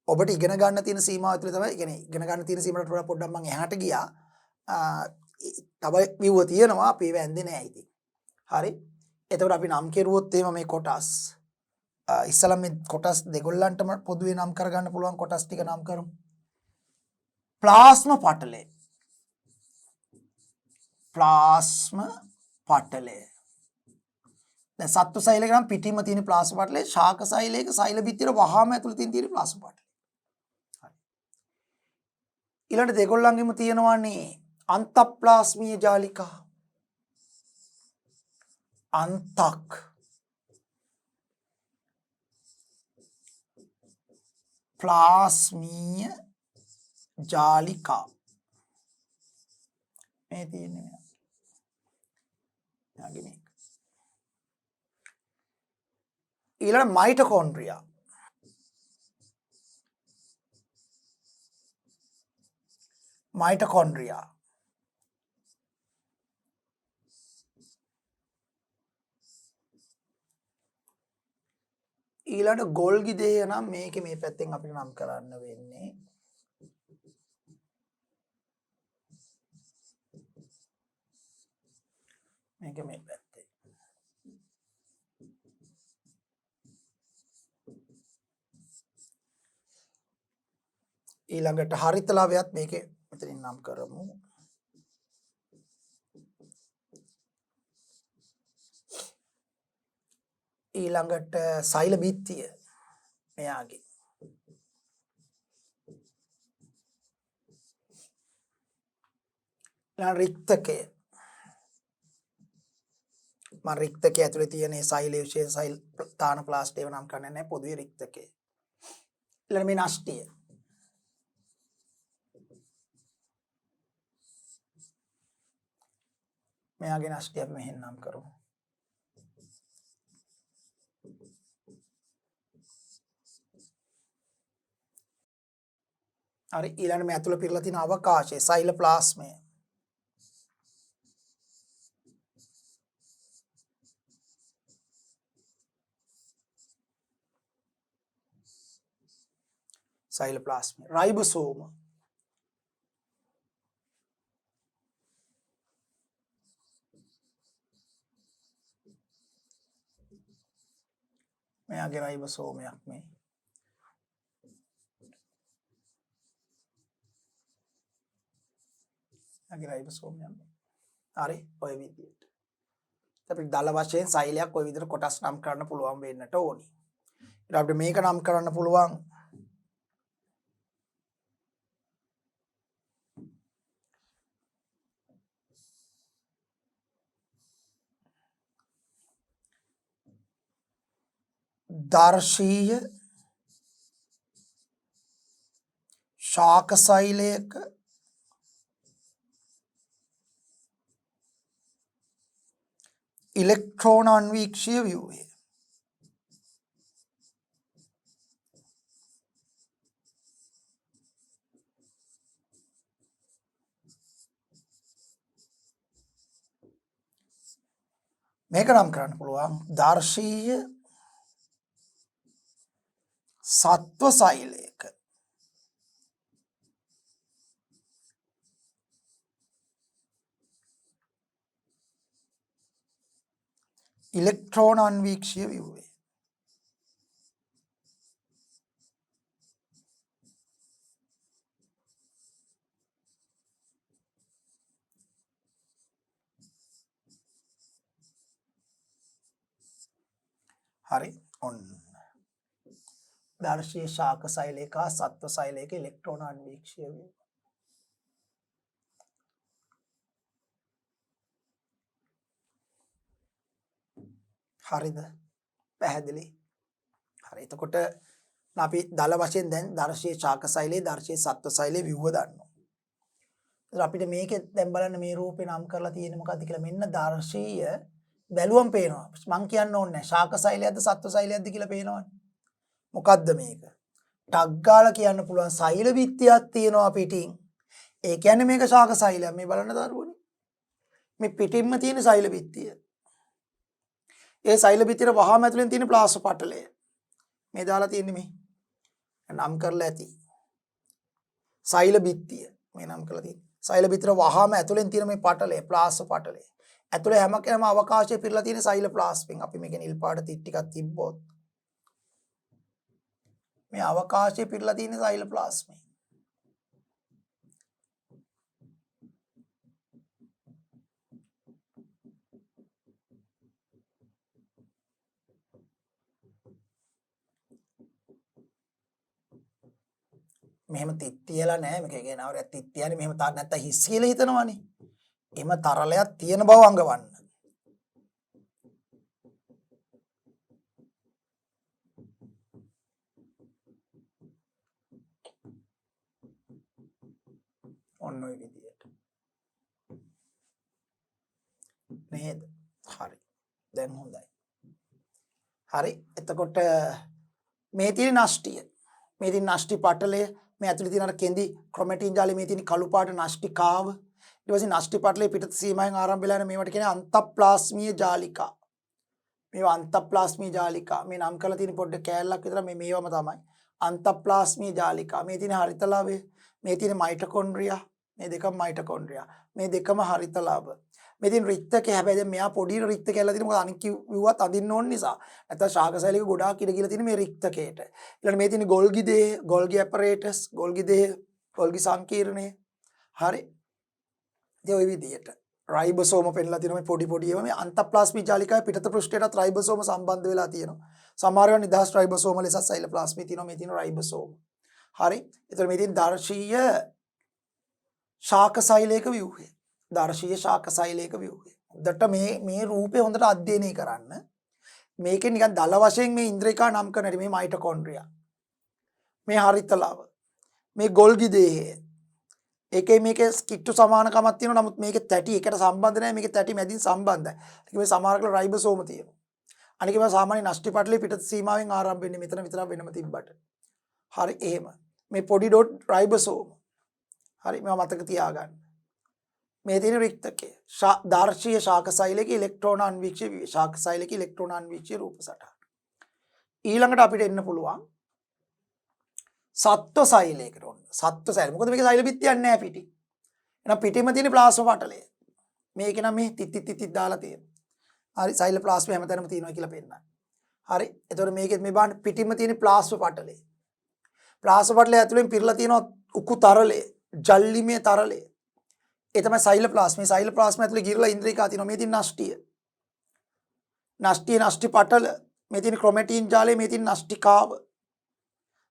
ඔබට ඉගෙන ගන්න තියෙන සීමාව ඇතුලේ තමයි කියන්නේ ඉගෙන ගන්න තියෙන සීමාවට වඩා පොඩ්ඩක් මම එහාට ගියා. තව විව්ව තියෙනවා අපි ඒව ඇන්දේ නැහැ ඉතින්. හරි. එතකොට අපි නම් කෙරුවොත් එහෙම මේ කොටස් ඉස්සලා මේ කොටස් දෙගොල්ලන්ටම පොදුවේ නම් කරගන්න පුළුවන් කොටස් ටික නම් කරමු. ප්ලාස්ම පටලය. ප්ලාස්ම පටලය. දැන් සත්තු සෛලයක නම් පිටින්ම තියෙන ප්ලාස්ම පටලය, ශාක සෛලයක සෛල බිත්තිර වහාම ඇතුළේ තියෙන ප්ලාස්ම පටලය. හරි. ඊළඟට දෙගොල්ලන්ගෙම තියෙනවානේ අන්තප්ලාස්මීය ජාලිකා. අන්තක් ප්ලාස්මීය ජාලිකා. මේ තියෙන්නේ මේක. ඊළඟ මයිටොකොන්ඩ්‍රියා. මයිටොකොන්ඩ්‍රියා. ඊළඟ ගොල්ගි දේහ නම් මේක මේ පැත්තෙන් අපිට නම් කරන්න වෙන්නේ. මේක මේ පැත්තේ. ඊළඟට හරිතලාවයත් මේකේ මෙතනින් නම් කරමු. ඊළඟට සෛල බිත්තිය මෙයාගේ. ඊළඟ රික්තකය. මම රික්තකය ඇතුලේ තියෙන සෛල විශේෂ සෛල තාන ප්ලාස්ට් ඒව නම් කරන්නේ නැහැ පොදුවේ රික්තකය. ඊළඟ මේ නෂ්ටිය. මෙයාගේ නෂ්ටිය අපි මෙහෙන් නම් කරමු. හරි ඊළඟ මේ ඇතුළ පිරලා තියෙන අවකාශය සයිලෝප්ලාස්මය. සයිලෝප්ලාස්මය රයිබෝසෝම මෙයාගේ රයිබෝසෝමයක් මේ රයිබෝසෝමයක් හරි ඔය විදිහට අපිට දල වශයෙන් සෛලයක් ඔය විදිහට කොටස් නම් කරන්න පුළුවන් වෙන්නට ඕනි. ඊට අපිට මේක නම් කරන්න පුළුවන් දර්ශීය ශාක සෛලයක ඉලෙක්ට්‍රෝන අන්වීක්ෂීය ව්‍යුහය. මේක නම් කරන්න පුළුවන් දර්ශීය සත්ව සෛලයක ඉලෙක්ට්‍රෝන අන්වීක්ෂීය ව්‍යුහය. හරි ඔන්න දර්ශීය ශාක සෛලයක සත්ව සෛලයක ඉලෙක්ට්‍රෝන අන්වීක්ෂීය ව්‍යුහය. හරිද පැහැදිලි. හරි එතකොට අපි දල වශයෙන් දැන් දර්ශීය ශාක සෛලයේ දර්ශීය සත්ව සෛලයේ ව්‍යුහ දන්නවා. ඒත් අපිට මේකේ දැන් බලන්න මේ රූපේ නම් කරලා තියෙන්නේ මොකද්ද කියලා මෙන්න දර්ශීය බැලුවම් පේනවා. මං කියන්න ඕනේ නැහැ ශාක සෛලයක්ද සත්ව සෛලයක්ද කියලා පේනවනේ. මොකද්ද මේක? ටග් ගාලා කියන්න පුළුවන් සෛල බිත්තියක් තියෙනවා පිටින්. ඒ කියන්නේ මේක ශාක සෛලයක්. මේ බලන්න දරුවනේ. මේ පිටින්ම තියෙන සෛල බිත්තිය. ඒ සෛල බිත්තියට වහාම ඇතුලෙන් තියෙන ප්ලාස්ම පටලය. මේ දාලා තියෙන්නේ මේ. නම් කරලා ඇති. සෛල බිත්තිය. මේ නම් කරලා තියෙන්නේ. සෛල බිත්තියට වහාම ඇතුලෙන් තියෙන මේ පටලය ප්ලාස්ම පටලය. ඇතුලේ හැම අවකාශයේ පිරලා තියෙන සෛල ප්ලාස්මෙන් අපි මේක නිල් පාට තිත් ටිකක් තිබ්බොත් මේ අවකාශයේ පිරලා තියෙන සෛල ප්ලාස්මෙන් මෙහෙම තිත් තියලා නැහැ මේක කියනවර තිත් තියන්නේ මෙහෙම තාක් නැත්තම් හිස් කියලා හිතනවනේ. එහෙම තරලයක් තියෙන බව අඟවන්න. ඔන්න ඔය විදියට. නේද? හරි. දැන් හොඳයි. හරි. එතකොට මේ තියෙන නෂ්ටිය. මේ තියෙන නෂ්ටි පටලය මේ ඇතුලේ තියෙන අර කෙඳි ක්‍රොමැටින් ජාලේ මේ තියෙන කළු පාට නෂ්ටිකාව ඊට පස්සේ නෂ්ටි පටලේ පිටත සීමාවෙන් ආරම්භ වෙලා යන මේවට කියන්නේ අන්තප්ලාස්මීය ජාලිකා. මේවා අන්තප්ලාස්මීය ජාලිකා. මේ නම් කරලා තියෙන පොඩ්ඩ කෑල්ලක් විතර මේවම තමයි. අන්තප්ලාස්මීය ජාලිකා. මේ තියෙන හරිතලාභය, මේ තියෙන මයිටොකොන්ඩ්‍රියා, මේ දෙකම මයිටොකොන්ඩ්‍රියා. මේ දෙකම හරිතලාභ. මේ තියෙන රික්තකේ හැබැයි දැන් මෙයා පොඩි රික්තකයක් ඇල්ලලා තියෙන මොකද අනික් කිව්වත් අඳින්න ඕන නිසා. නැත්නම් ශාක සෛලික ගොඩාක් ඉඩ කියලා තියෙන මේ රික්තකේට. ඊළඟ මේ තියෙන ගොල්ගි දේහ, ගොල්ගි ඇපරේටස්, ගොල්ගි දේහ, ගොල්ගි සංකීර්ණය. හරි. ඒ ඔය විදියට රයිබෝසෝම පෙන්නලා තියෙනවා මේ පොඩි පොඩි ඒවා මේ අන්තප්ලාස්මික ජාලිකාවේ පිටත පෘෂ්ඨයටත් රයිබෝසෝම සම්බන්ධ වෙලා තියෙනවා. සමහර ඒවා නිදහස් රයිබෝසෝම ලෙස සෛලප්ලාස්මේ තියෙනවා මේ තියෙන රයිබෝසෝම. හරි. ඒතර මේ තියෙන දර්ශීය ශාක සෛලයක ව්‍යුහය. දර්ශීය ශාක සෛලයක ව්‍යුහය. හොඳට මේ රූපේ හොඳට අධ්‍යයනය කරන්න. මේකේ නිකන් දල වශයෙන් මේ ඉන්ද්‍රිකා නම් කරන මේ මයිටොකොන්ඩ්‍රියා. මේ හරිතලාව. මේ ගොල්ගි දේහය. ඒකේ මේකේ කිට්ටු සමානකමක් තියෙනවා නමුත් මේකේ තැටි එකට සම්බන්ධ නැහැ මේකේ තැටි මැදින් සම්බන්ධයි. ඒක මේ සමහරකල රයිබෝසෝම තියෙනවා. අනික මේ සාමාන්‍ය නෂ්ටි පටලේ පිටත සීමාවෙන් ආරම්භ වෙන්නේ මෙතන විතරක් වෙනම තිබ්බට. හරි එහෙම. මේ පොඩි ඩොට් රයිබෝසෝම. හරි මේවා මතක තියාගන්න. මේ තියෙන රික්තකය. දාර්ශීය ශාක සෛලයක ඉලෙක්ට්‍රෝන අන්වීක්ෂය ශාක සෛලයක ඉලෙක්ට්‍රෝන අන්වීක්ෂය රූප සටහන. ඊළඟට අපිට එන්න පුළුවන් සත්ව සෛලයකට ඔන්න. සත්ව සෛල. මොකද මේක සෛල බිත්තියක් නැහැ පිටි. එහෙනම් පිටිම තියෙන ප්ලාස්ම පටලය. මේක නම් මේ තිත් දාලා තියෙනවා. හරි සෛල ප්ලාස්ම හැමතැනම තියෙනවා කියලා පෙන්නනවා. හරි. එතකොට මේකෙත් මේ බලන්න පිටිම තියෙන ප්ලාස්ම පටලය. ප්ලාස්ම පටලය ඇතුලෙන් පිරලා තියෙනවා උකු තරලය, ජල්ලිමේ තරලය. ඒ තමයි සෛල ප්ලාස්ම. මේ සෛල ප්ලාස්ම ඇතුලේ ගිරලා ඉන්ද්‍රිකා තියෙනවා. මේ තියෙන නෂ්ටිය. නෂ්ටි පටල. මේ තියෙන ක්‍රොමැටින් ජාලය, මේ තියෙන නෂ්ටිකාව.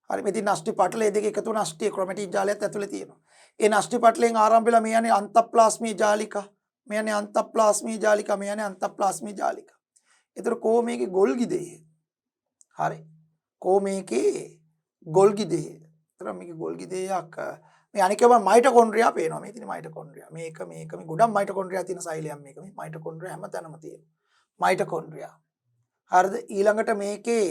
හරි මේ තියෙන නෂ්ටි පටලය දෙක එකතු නෂ්ටිය ක්‍රොමැටින් ජාලයත් ඇතුලේ තියෙනවා. ඒ නෂ්ටි පටලයෙන් ආරම්භ වෙලා මේ යන්නේ අන්තප්ලාස්මීය ජාලිකා. මේ යන්නේ අන්තප්ලාස්මීය ජාලිකා. මේ යන්නේ අන්තප්ලාස්මීය ජාලිකා. ඒතර කෝ මේකේ ගොල්ගි දෙය. හරි. කෝ මේකේ ගොල්ගි දෙය. ඒතර මේකේ ගොල්ගි දෙයක් මේ අනිකම මයිටොකොන්ඩ්‍රියා පේනවා. මේ තියෙන මයිටොකොන්ඩ්‍රියා. මේක මේ ගොඩක් මයිටොකොන්ඩ්‍රියා තියෙන සෛලයක් මේක. මේ මයිටොකොන්ඩ්‍රියා හැමතැනම තියෙනවා. මයිටොකොන්ඩ්‍රියා. හරිද? ඊළඟට මේකේ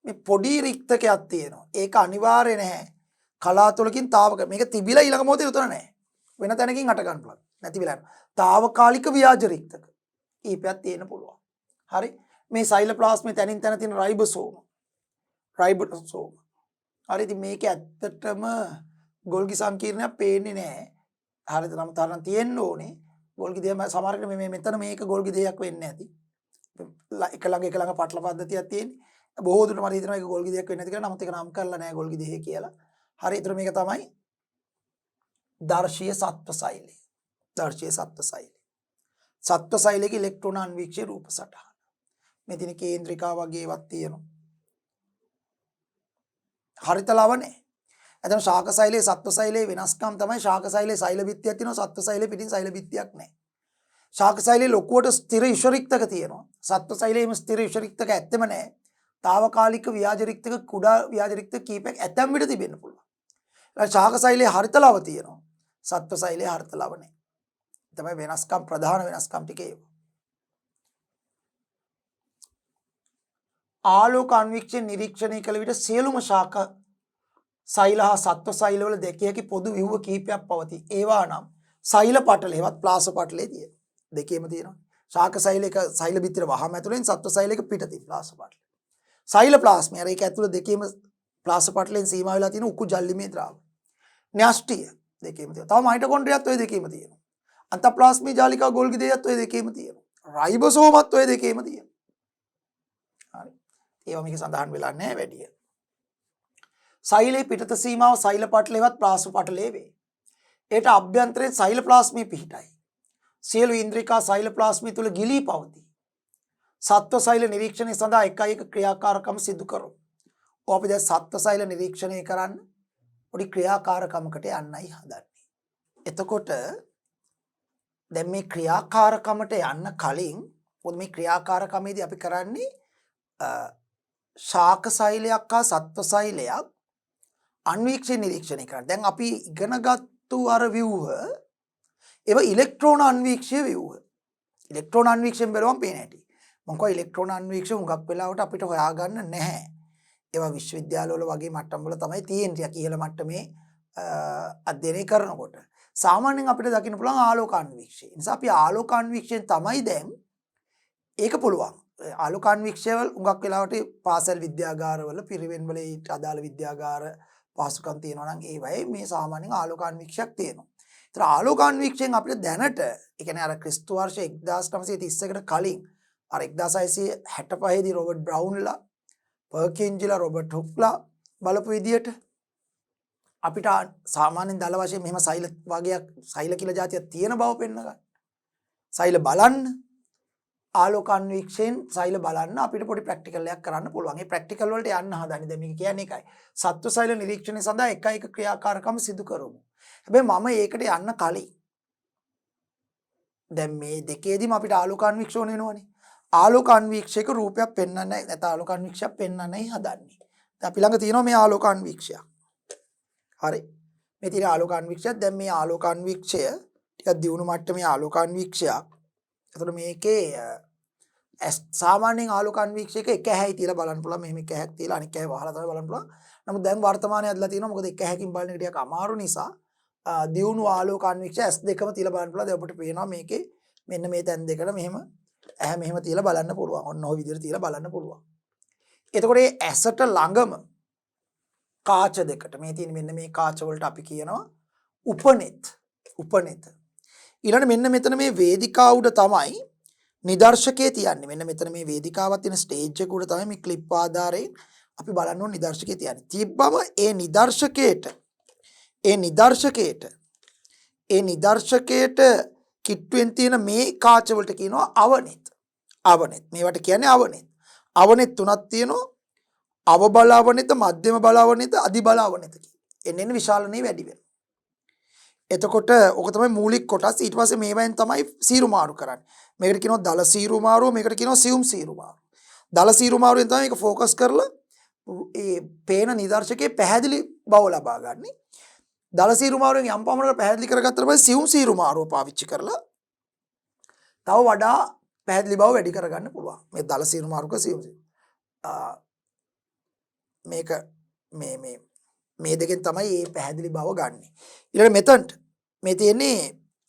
මේ පොඩි රික්තකයක් තියෙනවා. ඒක අනිවාර්ය නැහැ. කලාතුරකින් තාවක මේක තිබිලා ඊළඟ මොහොතේ උතර නැහැ. වෙන තැනකින් හට ගන්න පුළුවන්. නැති වෙලා යනවා. తాවකාලික ව්‍යාජ රික්තක. ඊපයක් තියෙන්න පුළුවන්. හරි? මේ සෛලප්ලාස්මේ තනින් තන තියෙන රයිබෝසෝම. හරි ඉතින් මේක ඇත්තටම ගොල්ගි සංකීර්ණයක් පේන්නේ නැහැ. හරිද? නම් තරම් තියෙන්න ඕනේ. ගොල්ගි දෙය සමහරකට මේ මෙතන මේක ගොල්ගි දෙයක් වෙන්නේ නැති. එක ළඟ පටල පද්ධතියක් තියෙන්නේ. බොහෝ දුරට මට හිතෙනවා ඒක ගොල්ගි දෙයක් වෙන්නේ නැති කියලා. නමුත් ඒක නම් කරලා නැහැ ගොල්ගි දෙය කියලා. හරි. ඒතර මේක තමයි දර්ශීය සත්ව සෛලය. දර්ශීය සත්ව සෛලය. සත්ව සෛලයක ඉලෙක්ට්‍රෝන අන්වීක්ෂය රූප සටහන. මේ තියෙන කේන්ද්‍රිකා වගේ ඒවත් තියෙනවා. හරිත ලවනේ. එතන ශාක සෛලයේ සත්ව සෛලයේ වෙනස්කම් තමයි ශාක සෛලයේ සෛල බිත්තියක් තියෙනවා සත්ව සෛලයේ පිටින් සෛල බිත්තියක් නැහැ. ශාක සෛලයේ ලොකුවට ස්ථිර ඉෂරික්තක තියෙනවා. සත්ව සෛලයේම ස්ථිර ඉෂරික්තක ඇත්තෙම නැහැ. తాවකාලික ව්‍යාජ රික්තක කුඩා ව්‍යාජ රික්තක කීපයක් ඇතැම් විට තිබෙන්න පුළුවන්. ශාක සෛලයේ හරිත ලව තියෙනවා. සත්ව සෛලයේ හරිත ලව නැහැ. තමයි වෙනස්කම් ප්‍රධාන වෙනස්කම් ටික ඒවා. ආලෝක අන්වීක්ෂණ නිරීක්ෂණය කළ විට සියලුම ශාක සෛල හා සත්ව සෛල වල දැකිය හැකි පොදු ව්‍යුහ කීපයක් පවතී. ඒවා නම් සෛල පටලයවත් ප්ලාස්ම පටලයේ තියෙන. දෙකේම තියෙනවා. ශාක සෛලයක සෛල බිත්තර වහම ඇතුලෙන් සත්ව සෛලයක පිටතින් ප්ලාස්ම පටල. සෛල ප්ලාස්මය අර ඒක ඇතුළේ දෙකේම ප්ලාස්ම පටලෙන් සීමා වෙලා තියෙන උකු ජල්ලිමේ ද්‍රාව. න්‍යෂ්ටිය දෙකේම තියෙනවා. තව මයිටොකොන්ඩ්‍රියාත් ඔය දෙකේම තියෙනවා. අන්තප්ලාස්මීය ජාලිකා ගොල්ගි දෙයත් ඔය දෙකේම තියෙනවා. රයිබෝසෝමත් ඔය දෙකේම තියෙනවා. හරි. ඒවා මේක සඳහන් වෙලා නැහැ වැඩි. සෛලයේ පිටත සීමාව සෛල පටලයේවත් ප්ලාස්ම පටලයේ වේ. ඒට අභ්‍යන්තරයේ සෛල ප්ලාස්මී පිහිටයි. සියලු ඉන්ද්‍රිකා සෛල ප්ලාස්මී තුල ගිලී පවතී. සත්ව සෛල නිරීක්ෂණය සඳහා එකයි එක ක්‍රියාකාරකම් සිදු කරමු. අපි දැන් සත්ව සෛල නිරීක්ෂණය කරන්න පොඩි ක්‍රියාකාරකමකට යන්නයි හදන්නේ. එතකොට දැන් මේ ක්‍රියාකාරකමට යන්න කලින් මොකද මේ ක්‍රියාකාරකමේදී අපි කරන්නේ ශාක සෛලයක් හා සත්ව සෛලයක් අන්වීක්ෂණ නිරීක්ෂණය කරන්න. දැන් අපි ඉගෙනගත්තු අර ව්‍යුහ ඒව ඉලෙක්ට්‍රෝන අන්වීක්ෂය ව්‍යුහ. ඉලෙක්ට්‍රෝන අන්වීක්ෂයෙන් බැලුවම පේන හැටි. මොකද ඉලෙක්ට්‍රෝන අන්වීක්ෂය හුඟක් වෙලාවට අපිට හොයාගන්න නැහැ. ඒවා විශ්වවිද්‍යාලවල වගේ මට්ටම් වල තමයි තියෙන්නේ. ඉහළ මට්ටමේ අධ්‍යයනය කරනකොට සාමාන්‍යයෙන් අපිට දකින්න පුළුවන් ආලෝක අන්වීක්ෂය. ඒ නිසා අපි ආලෝක අන්වීක්ෂයෙන් තමයි දැන් ඒක පුළුවන්. ආලෝක අන්වීක්ෂය වල හුඟක් වෙලාවට පාසල් විද්‍යාගාරවල පිරිවෙන් වල ඊට අදාළ විද්‍යාගාර පහසුකම් තියෙනවා නම් ඒවයි මේ සාමාන්‍යයෙන් ආලෝක අන්වීක්ෂයක් තියෙනවා. ඒතර ආලෝක අන්වීක්ෂයෙන් අපිට දැනට ඒ කියන්නේ අර ක්‍රිස්තු වර්ෂ 1931කට කලින් අර 1665 දී රොබර්ට් බ්‍රවුන්ලා පර්කින්ස්ලා රොබර්ට් හුක්ලා බලපු විදියට අපිට සාමාන්‍යයෙන් දල වශයෙන් මෙහෙම සෛල වගේක් සෛල කියලා જાතියක් තියෙන බව පෙන්නගන්න. සෛල බලන්න ආලෝක අන්වීක්ෂයෙන් සෛල බලන්න අපිට පොඩි ප්‍රැක්ටිකල් එකක් කරන්න පුළුවන්. ඒ ප්‍රැක්ටිකල් වලට යන්න හදන්නේ. දැන් මේක කියන්නේ එකයි. සත්ව සෛල නිරීක්ෂණය සඳහා එක එක ක්‍රියාකාරකම් සිදු කරමු. හැබැයි මම ඒකට යන්න කලින් දැන් මේ දෙකේදීම අපිට ආලෝක අන්වීක්ෂණ වෙනවනේ. ආලෝක අන්වීක්ෂයක රූපයක් පෙන්වන්නේ නැත්නම් ආලෝක අන්වීක්ෂයක් පෙන්වන්නයි හදන්නේ. දැන් අපි ළඟ තියෙනවා මේ ආලෝක අන්වීක්ෂයක්. හරි. මේ තියෙන ආලෝක අන්වීක්ෂයක් දැන් මේ ආලෝක අන්වීක්ෂය ටිකක් දියුණු මට්ටමේ ආලෝක අන්වීක්ෂයක්. එතකොට මේකේ සාමාන්‍යයෙන් ආලෝක අන්වීක්ෂයක එක ඇහැයි තියලා බලන්න පුළුවන්. මෙහෙම එක ඇහක් තියලා අනිත් ඇහැ වහලා තමයි බලන්න පුළුවන්. නමුත් දැන් වර්තමානයේ ඇදලා තියෙනවා. මොකද එක හැකින් බලන එක ටිකක් අමාරු නිසා දියුණු ආලෝක අන්වීක්ෂය S2ම තියලා බලන්න පුළුවන්. දැන් ඔබට පේනවා මේකේ මෙන්න මේ තැන් දෙකට මෙහෙම ඇහැ මෙහෙම තියලා බලන්න පුළුවන්. ඔන්න ඔය විදිහට තියලා බලන්න පුළුවන්. එතකොට මේ ඇසට ළඟම කාච දෙකට මේ තියෙන මෙන්න මේ කාච වලට අපි කියනවා උපනෙත්. ඊළඟ මෙන්න මෙතන මේ වේදිකාව උඩ තමයි නිදර්ශකයේ තියන්නේ. මෙන්න මෙතන මේ වේදිකාවක් තියෙන ස්ටේජ් එක උඩ තමයි මේ ක්ලිප් ආධාරයෙන් අපි බලන්න ඕන නිදර්ශකයේ තියන්නේ. තිබ්බම ඒ නිදර්ශකයට කිට්ටුවෙන් තියෙන මේ කාච වලට කියනවා අවනෙත්. මේවට කියන්නේ අවනෙත්. අවනෙත් තුනක් තියෙනවා. අව බල අවනෙත, මධ්‍යම බල අවනෙත, අධි බල අවනෙත කියලා. එන්න විශාලනේ වැඩි වෙනවා. එතකොට ඔක තමයි මූලික කොටස්. ඊට පස්සේ මේවෙන් තමයි සීරු මාරු කරන්නේ. මේකට කියනවා දල සීරු මාරුව, මේකට කියනවා සියුම් සීරු මාරුව. දල සීරු මාරුවෙන් තමයි මේක ફોකස් කරලා ඒ පේන නිදර්ශකයේ පැහැදිලි බව ලබා ගන්න. දල සීරු මාරුවෙන් යම් පමණකට පැහැදිලි කරගත්තට පස්සේ සියුම් සීරු මාරුව පාවිච්චි කරලා තව වඩා පැහැදිලි බව වැඩි කරගන්න පුළුවන්. මේ දල සීරු මාරුක සියුම් සීරු. මේක මේ දෙකෙන් තමයි මේ පැහැදිලි බව ගන්නෙ. ඊළඟ මෙතනට මේ තියෙන්නේ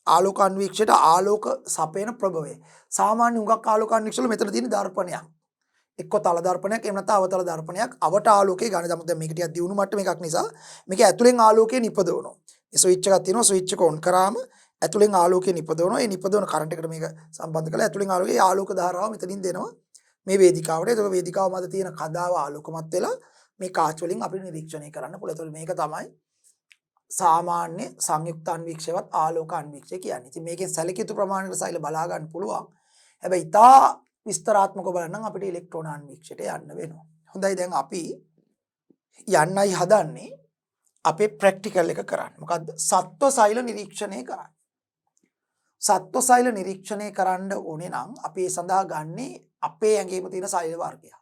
ආලෝක අන්වීක්ෂයට ආලෝක සපයන ප්‍රභවය. සාමාන්‍ය හුඟක් ආලෝක අන්වීක්ෂවල මෙතන තියෙන දර්පණයක්. එක්ක තල දර්පණයක් එහෙම නැත්නම් අවතල දර්පණයක් අවට ආලෝකයේ ගන්න. දැන් මේක ටිකක් දියුණු මට්ටම එකක් නිසා මේක ඇතුලෙන් ආලෝකය නිපදවනවා. මේ ස්විච් එකක් තියෙනවා. ස්විච් එක ඔන් කරාම ඇතුලෙන් ආලෝකය නිපදවනවා. ඒ නිපදවන කරන්ට් එකට මේක සම්බන්ධ කරලා ඇතුලෙන් ආලෝකයේ ආලෝක ධාරාව මෙතනින් දෙනවා මේ වේදිකාවට. ඒක වේදිකාව මත තියෙන කදාව ආලෝකමත් වෙලා මේ කාච් වලින් අපිට නිරීක්ෂණය කරන්න පුළුවන්. ඒතකොට මේක තමයි සාමාන්‍ය සංයුක්ත අන්වීක්ෂයවත් ආලෝක අන්වීක්ෂය කියන්නේ. ඉතින් මේකෙන් සැලකිය යුතු ප්‍රමාණයකට සෛල බලා ගන්න පුළුවන්. හැබැයි ඉතා විස්තරාත්මකව බලනනම් අපිට ඉලෙක්ට්‍රෝන අන්වීක්ෂයට යන්න වෙනවා. හොඳයි දැන් අපි යන්නයි හදන්නේ අපේ ප්‍රැක්ටිකල් එක කරන්න. මොකද්ද? සත්ව සෛල නිරීක්ෂණය කරන්න. සත්ව සෛල නිරීක්ෂණය කරන්න ඕනේ නම් අපි ඒ සඳහා ගන්නේ අපේ ඇඟේම තියෙන සෛල වර්ගයක්.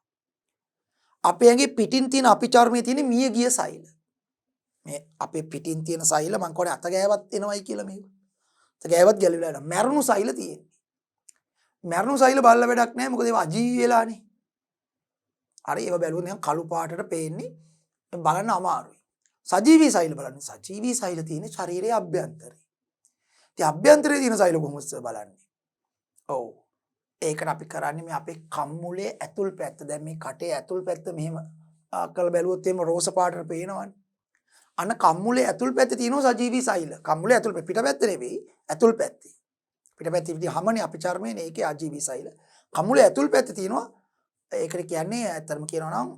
අපේ ඇඟේ පිටින් තියෙන අපි චර්මයේ තියෙන මිය ගිය සෛල. මේ අපේ පිටින් තියෙන සෛල මං කියන්නේ අත ගෑවත් එනවයි කියලා මේක. අත ගෑවත් ගැලවිලා යනවා. මැරුණු සෛල තියෙන්නේ. මැරුණු සෛල බලලා වැඩක් නැහැ. මොකද ඒවා අජීවී වෙලානේ. හරි ඒවා බැලුවොත් නිකන් කළු පාටට පේන්නේ. බලන්න අමාරුයි. සජීවී සෛල බලන්න. සජීවී සෛල තියෙන්නේ ශරීරයේ අභ්‍යන්තරේ. ඉතින් අභ්‍යන්තරේ තියෙන සෛල කොහොමද බලන්නේ? ඔව්. ඒකට අපි කරන්නේ මේ අපේ කම්මුලේ ඇතුල් පැත්ත. දැන් මේ කටේ ඇතුල් පැත්ත මෙහෙම කරලා බැලුවොත් එහෙම රෝස පාටට පේනවනේ. අන්න කම්මුලේ ඇතුල් පැත්තේ තියෙනවා සජීවී සෛල. කම්මුලේ ඇතුල් පිට පැත්ත නෙවෙයි ඇතුල් පැත්තේ. පිට පැත්තේ ඉතින් හැමනේ අපි චර්මයේනේ ඒකේ අජීවී සෛල. කම්මුලේ ඇතුල් පැත්තේ තියෙනවා ඒකට කියන්නේ ඇත්තටම කියනවා නම්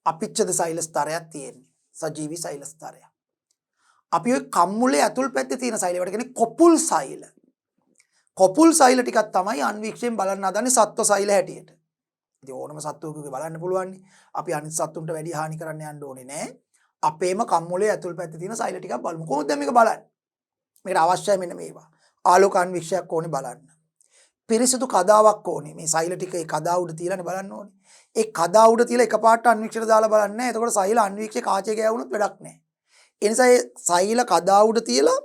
අපිච්ඡද සෛල ස්තරයක් තියෙන්නේ. සජීවී සෛල ස්තරයක්. අපි ඔය කම්මුලේ ඇතුල් පැත්තේ තියෙන සෛල වලට කියන්නේ කොපුල් සෛල. කොපුල් සෛල ටිකක් තමයි අන්වීක්ෂයෙන් බලන්න හදන්නේ සත්ව සෛල හැටියට. ඉතින් ඕනම සත්වයකගේ බලන්න පුළුවන්. අපි අනිත් සත්තුන්ට වැඩි හානි කරන්න යන්න ඕනේ නෑ. අපේම කම්මුලේ ඇතුල් පැත්තේ තියෙන සෛල ටිකක් බලමු. කොහොමද මේක බලන්නේ? මේකට අවශ්‍යයි මෙන්න මේවා. ආලෝක අන්වීක්ෂයක් ඕනේ බලන්න. පිරිසිදු කදාවක් ඕනේ. මේ සෛල ටික ඒ කදා උඩ තියලානේ බලන්න ඕනේ. ඒ කදා උඩ තියලා එකපාරට අන්වීක්ෂයට දාලා බලන්නේ නෑ. එතකොට සෛල අන්වීක්ෂය කාචේ ගෑවුනොත් වැඩක් නෑ. ඒ නිසා ඒ සෛල කදා උඩ තියලා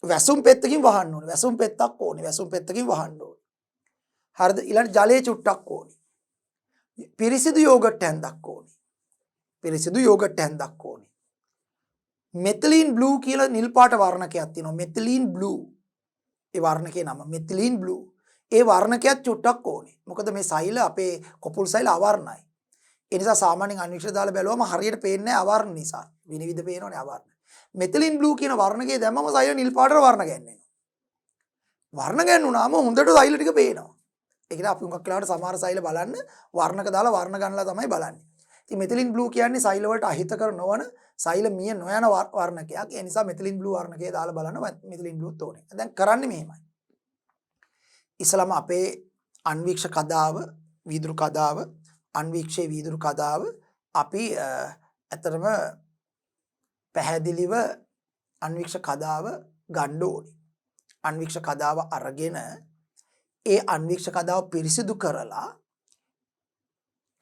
වැසුම් පෙත්තකින් වහන්න ඕනේ. වැසුම් පෙත්තක් ඕනේ. වැසුම් පෙත්තකින් වහන්න ඕනේ. හරිද? ඊළඟ ජලයේ චුට්ටක් ඕනේ. පිරිසිදු යෝගට් හැන්දක් ඕනේ. පිරිසිදු යෝගට් හැන්දක් ඕනේ. මෙතිලීන් බ්ලූ කියලා නිල් පාට වර්ණකයක් තියෙනවා. මෙතිලීන් බ්ලූ. ඒ වර්ණකේ නම මෙතිලීන් බ්ලූ. ඒ වර්ණකයක් චුට්ටක් ඕනේ. මොකද මේ සෛල අපේ කොපුල් සෛල අවර්ණයි. ඒ නිසා සාමාන්‍යයෙන් අන්වීක්ෂය දාලා බැලුවම හරියට පේන්නේ නැහැ අවර්ණ නිසා. විනිවිද පේනවනේ අවර්ණ. මෙතිලින් බ්ලූ කියන වර්ණකයේ දැම්මම සෛල නිල් පාටට වර්ණ ගැන්වෙනවා. වර්ණ ගැන්වුනාම හොඳට සෛල ටික පේනවා. ඒකට අපි උඟක් වෙලාවට සමහර සෛල බලන්න වර්ණක දාලා වර්ණ ගන්නලා තමයි බලන්නේ. ඉතින් මෙතිලින් බ්ලූ කියන්නේ සෛල වලට අහිතකර නොවන සෛල මිය නොයන වර්ණකයක්. ඒ නිසා මෙතිලින් බ්ලූ වර්ණකය දාලා බලන්න මෙතිලින් බ්ලූත් ඕනේ. දැන් කරන්නේ මෙහෙමයි. ඉස්සලම අපේ අන්වීක්ෂ කදාව, වීදුරු කදාව, අන්වීක්ෂයේ වීදුරු කදාව අපි ඇත්තටම පැහැදිලිව අන්වීක්ෂ කදාව ගන්න ඕනේ. අන්වීක්ෂ කදාව අරගෙන ඒ අන්වීක්ෂ කදාව පිරිසිදු කරලා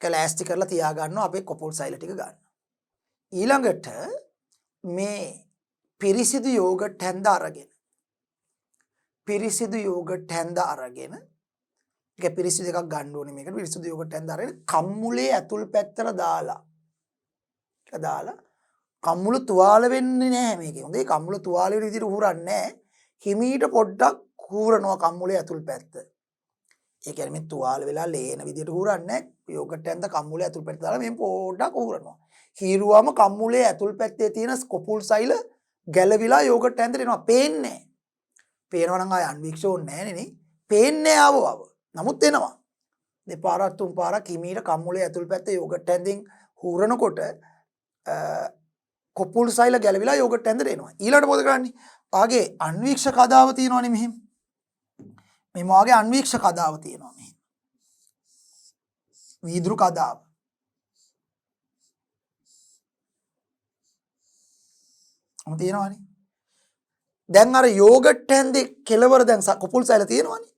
කැලෑස්ටි කරලා තියා ගන්නවා අපේ කොපුල් සෛල ටික ගන්න. ඊළඟට මේ පිරිසිදු යෝගට් හැන්ද අරගෙන ඒක පිරිසිදු එකක් ගන්න ඕනේ මේකට. පිරිසිදු යෝගට් එකක් දාගෙන කම්මුලේ ඇතුල් පැත්තට දාලා. ඒක දාලා කම්මුල තුවාල වෙන්නේ නැහැ මේකේ. හොඳේ කම්මුල තුවාල වෙන විදිහට හුරන්නේ නැහැ. හිමීට පොඩ්ඩක් හුරනවා කම්මුලේ ඇතුල් පැත්ත. ඒ කියන්නේ මේ තුවාල වෙලා ලේන විදිහට හුරන්නේ නැහැ. යෝගට් එකෙන්ද කම්මුලේ ඇතුල් පැත්ත දාලා මේ පොඩ්ඩක් හුරනවා. හීරුවාම කම්මුලේ ඇතුල් පැත්තේ තියෙන කොපුල් සෛල ගැලවිලා යෝගට් ඇඳට එනවා. පේන්නේ නැහැ. පේනවා නම් ආය අන්වීක්ෂ ඕනේ නැහැ නේ. පේන්නේ ආවව. නමුත් එනවා. දෙපාරක් තුන් පාරක් හිමීට කම්මුලේ ඇතුල් පැත්තේ යෝගට් ඇඳෙන් හුරනකොට කොපුල් සෛල ගැලවිලා යෝගට් ඇඳට එනවා. ඊළඟට මොකද කරන්නේ? ආගේ අන්වීක්ෂ කදාව තියෙනවනේ මෙහෙම. මේ මාගේ අන්වීක්ෂ කදාව තියෙනවා මෙහෙම. වීදුරු කදාව. මොන තියෙනවනේ. දැන් අර යෝගට් ඇඳේ කෙලවර දැන් කොපුල් සෛල තියෙනවනේ.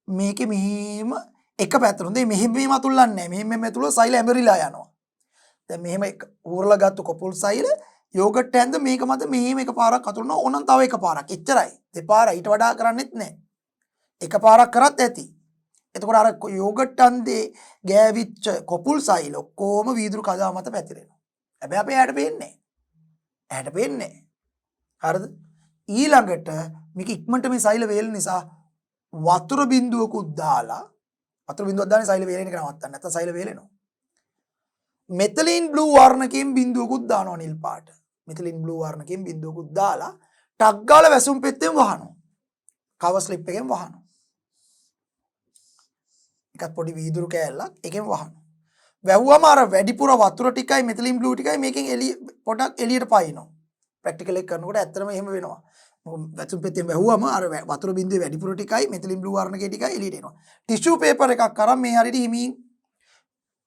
මේකේ මෙහෙම එක පැත්තට හොඳේ මෙහෙම මෙහෙම අතුල්ලන්නේ නැහැ. මෙහෙම ඇතුළ සෛල ඇඹරිලා යනවා. දැන් මෙහෙම ඌරලා ගත්ත කොපුල් සෛල යෝගට් ඇඳ මේක මත මෙහෙම එකපාරක් අතුල්නවා. ඕනනම් තව එකපාරක්. එච්චරයි. දෙපාරයි ඊට වඩා කරන්නෙත් නැහැ. එකපාරක් කරත් ඇති. එතකොට අර යෝගට් ඇඳේ ගෑවිච්ච කොපුල් සෛල ඔක්කොම වීදුරු කදාව මත පැතිරෙනවා. හැබැයි අපේ ඇහැට පේන්නේ නැහැ. ඇහැට පේන්නේ නැහැ. හරිද? ඊළඟට මේක ඉක්මනට මේ සෛල වේලන නිසා වතුර බින්දුවකුත් දාලා වතුර බින්දුවක් දාන්නේ සෛල වේලෙන එක නවත්තන්න. නැත්නම් සෛල වේලෙනවා. මෙතලින් බ්ලූ වර්ණකයෙන් බින්දුවකුත් දානවා නිල් පාට. මෙතලින් බ්ලූ වර්ණකයෙන් බින්දුවකුත් දාලා ටක් ගාලා වැසුම් පෙත්තෙන් වහනවා. කවර් ස්ලිප් එකෙන් වහනවා. එකත් පොඩි වීදුරු කෑල්ලක් එකෙන් වහනවා. වැහුවම අර වැඩිපුර වතුර ටිකයි මෙතලින් බ්ලූ ටිකයි මේකෙන් පොඩක් එළියට පයින්නවා. ප්‍රැක්ටිකල් එක කරනකොට ඇත්තටම එහෙම වෙනවා. වැසුම් පෙත්තෙන් වැහුවම අර වතුර බින්දුවේ වැඩිපුර ටිකයි මෙතලින් බ්ලූ වර්ණකේ ටිකයි එළියට එනවා. ටිෂු පේපර් එකක් අරන් මේ හරියට හිමින්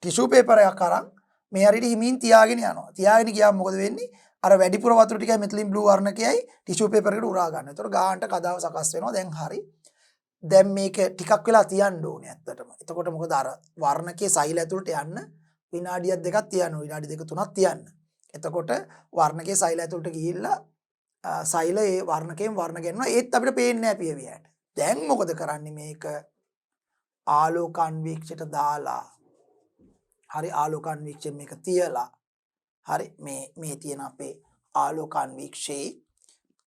ටිෂු පේපර් එකක් අරන් මේ හරියට හිමින් තියාගෙන යනවා. තියාගෙන ගියාම මොකද වෙන්නේ? අර වැඩිපුර වතුර ටිකයි මෙතලින් බ්ලූ වර්ණකයයි ටිෂු පේපර් එකට උරා ගන්නවා. ඒතකොට ගානට කදාව සකස් වෙනවා. දැන් හරි. දැන් මේක ටිකක් වෙලා තියන්න ඕනේ ඇත්තටම. එතකොට මොකද අර වර්ණකයේ සෛල ඇතුළට යන්න විනාඩියක් දෙකක් තියන්න ඕනේ. විනාඩි දෙක තුනක් තියන්න. එතකොට වර්ණකයේ සෛල ඇතුළට ගිහිල්ලා සෛල ඒ වර්ණකයෙන් වර්ණ ගන්නවා. ඒත් අපිට පේන්නේ නැහැ පියවියට. දැන් මොකද කරන්නේ මේක ආලෝක අන්වීක්ෂයට දාලා හරි ආලෝක අන්වීක්ෂයෙන් මේක තියලා හරි මේ තියෙන අපේ ආලෝක අන්වීක්ෂයේ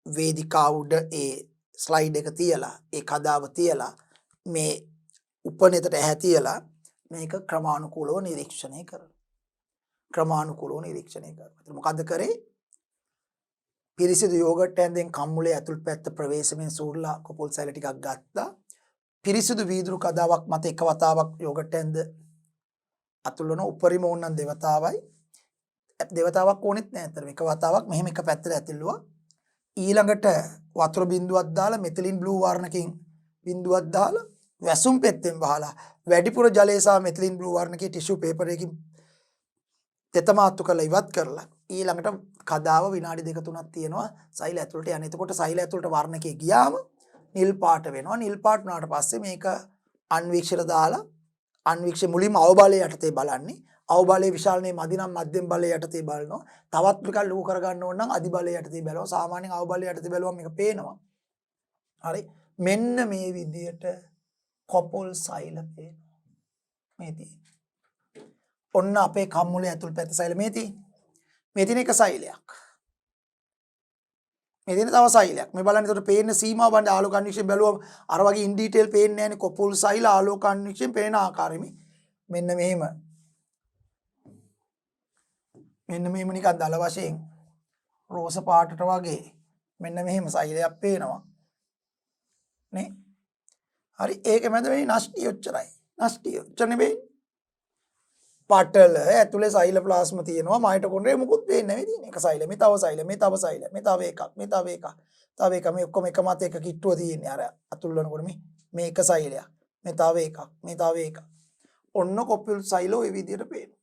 වේදිකාව උඩ ඒ ස්ලයිඩ් එක තියලා ඒ කදාව තියලා මේ උපනෙතට ඇහැ තියලා මේක ක්‍රමානුකූලව නිරීක්ෂණය කරනවා. ක්‍රමානුකූලව නිරීක්ෂණය කරනවා. එතන මොකද්ද කරේ? පිරිසිදු යෝගට් ඇඳෙන් කම්මුලේ ඇතුල් පැත්ත ප්‍රවේශමෙන් සූර්ලා කොපුල් සෛල ටිකක් ගත්තා. පිරිසිදු වීදුරු කදාවක් මත එක වතාවක් යෝගට් ඇඳ අතුල්වන උපරිම ඕනනම් දෙවතාවයි. දෙවතාවක් ඕනෙත් නෑ අතර. එක වතාවක් මෙහෙම එක පැත්තට ඇතුල්ලුවා. ඊළඟට වතුර බින්දුවක් දාලා මෙතලින් බ්ලූ වර්ණකෙන් බින්දුවක් දාලා වැසුම් පෙත්තෙන් වහලා වැඩිපුර ජලය සහ මෙතලින් බ්ලූ වර්ණකයේ ටිෂු පේපර් එකකින් තෙතමාත්තු කරලා ඉවත් කරලා ඊළඟට කදාව විනාඩි දෙක තුනක් තියෙනවා සෛල ඇතුළට යන. එතකොට සෛල ඇතුළට වර්ණකේ ගියාම නිල් පාට වෙනවා. නිල් පාට වුණාට පස්සේ මේක අන්වීක්ෂයට දාලා අන්වීක්ෂ මුලින්ම අවබලය යටතේ බලන්නේ. අවබලයේ විශාලනේ මදි නම් මධ්‍යම බලය යටතේ බලනවා. තවත් ටිකක් ලොකු කරගන්න ඕන නම් අධි බලය යටතේ බලනවා. සාමාන්‍යයෙන් අවබලය යටතේ බැලුවම මේක පේනවා. හරි. මෙන්න මේ විදියට කොපුල් සෛල පේනවා. මේ තියෙන්නේ. ඔන්න අපේ කම්මුලේ ඇතුල් පැත්ත සෛල මේ තියෙන්නේ. මේ තියෙන එක සෛලයක්. මේ තියෙන තව සෛලයක්. මේ බලන්න එතකොට පේන්න සීමාව බඳ ආලෝක අන්වීක්ෂයෙන් බැලුවම අර වගේ ඉන් ඩීටේල් පේන්නේ නැහැනේ කොපුල් සෛල ආලෝක අන්වීක්ෂයෙන් පේන ආකාරෙ මෙන්න මෙහෙම. මෙන්න මෙහෙම නිකන් දල වශයෙන් රෝස පාටට වගේ මෙන්න මෙහෙම සෛලයක් පේනවා. නේ? හරි ඒක මැද මේ නෂ්ටි ඔච්චරයි. නෂ්ටි ඔච්චර නෙවෙයි. පටල ඇතුලේ සෛලප්ලාස්ම තියෙනවා. මයිටොකොන්ඩ්‍රියා මුකුත් පේන්නේ නැහැ තියෙන. එක සෛල මේ තව සෛල මේ තව සෛල මේ තව එකක් මේ තව එකක් තව එක මේ ඔක්කොම එක මත එක කිට්ටුව තියෙන්නේ. අර අතුල්වනකොට මේ එක සෛලයක් මේ තව එකක් මේ තව එකක්. ඔන්න කොපුල් සෛල ඔය විදිහට පේනවා.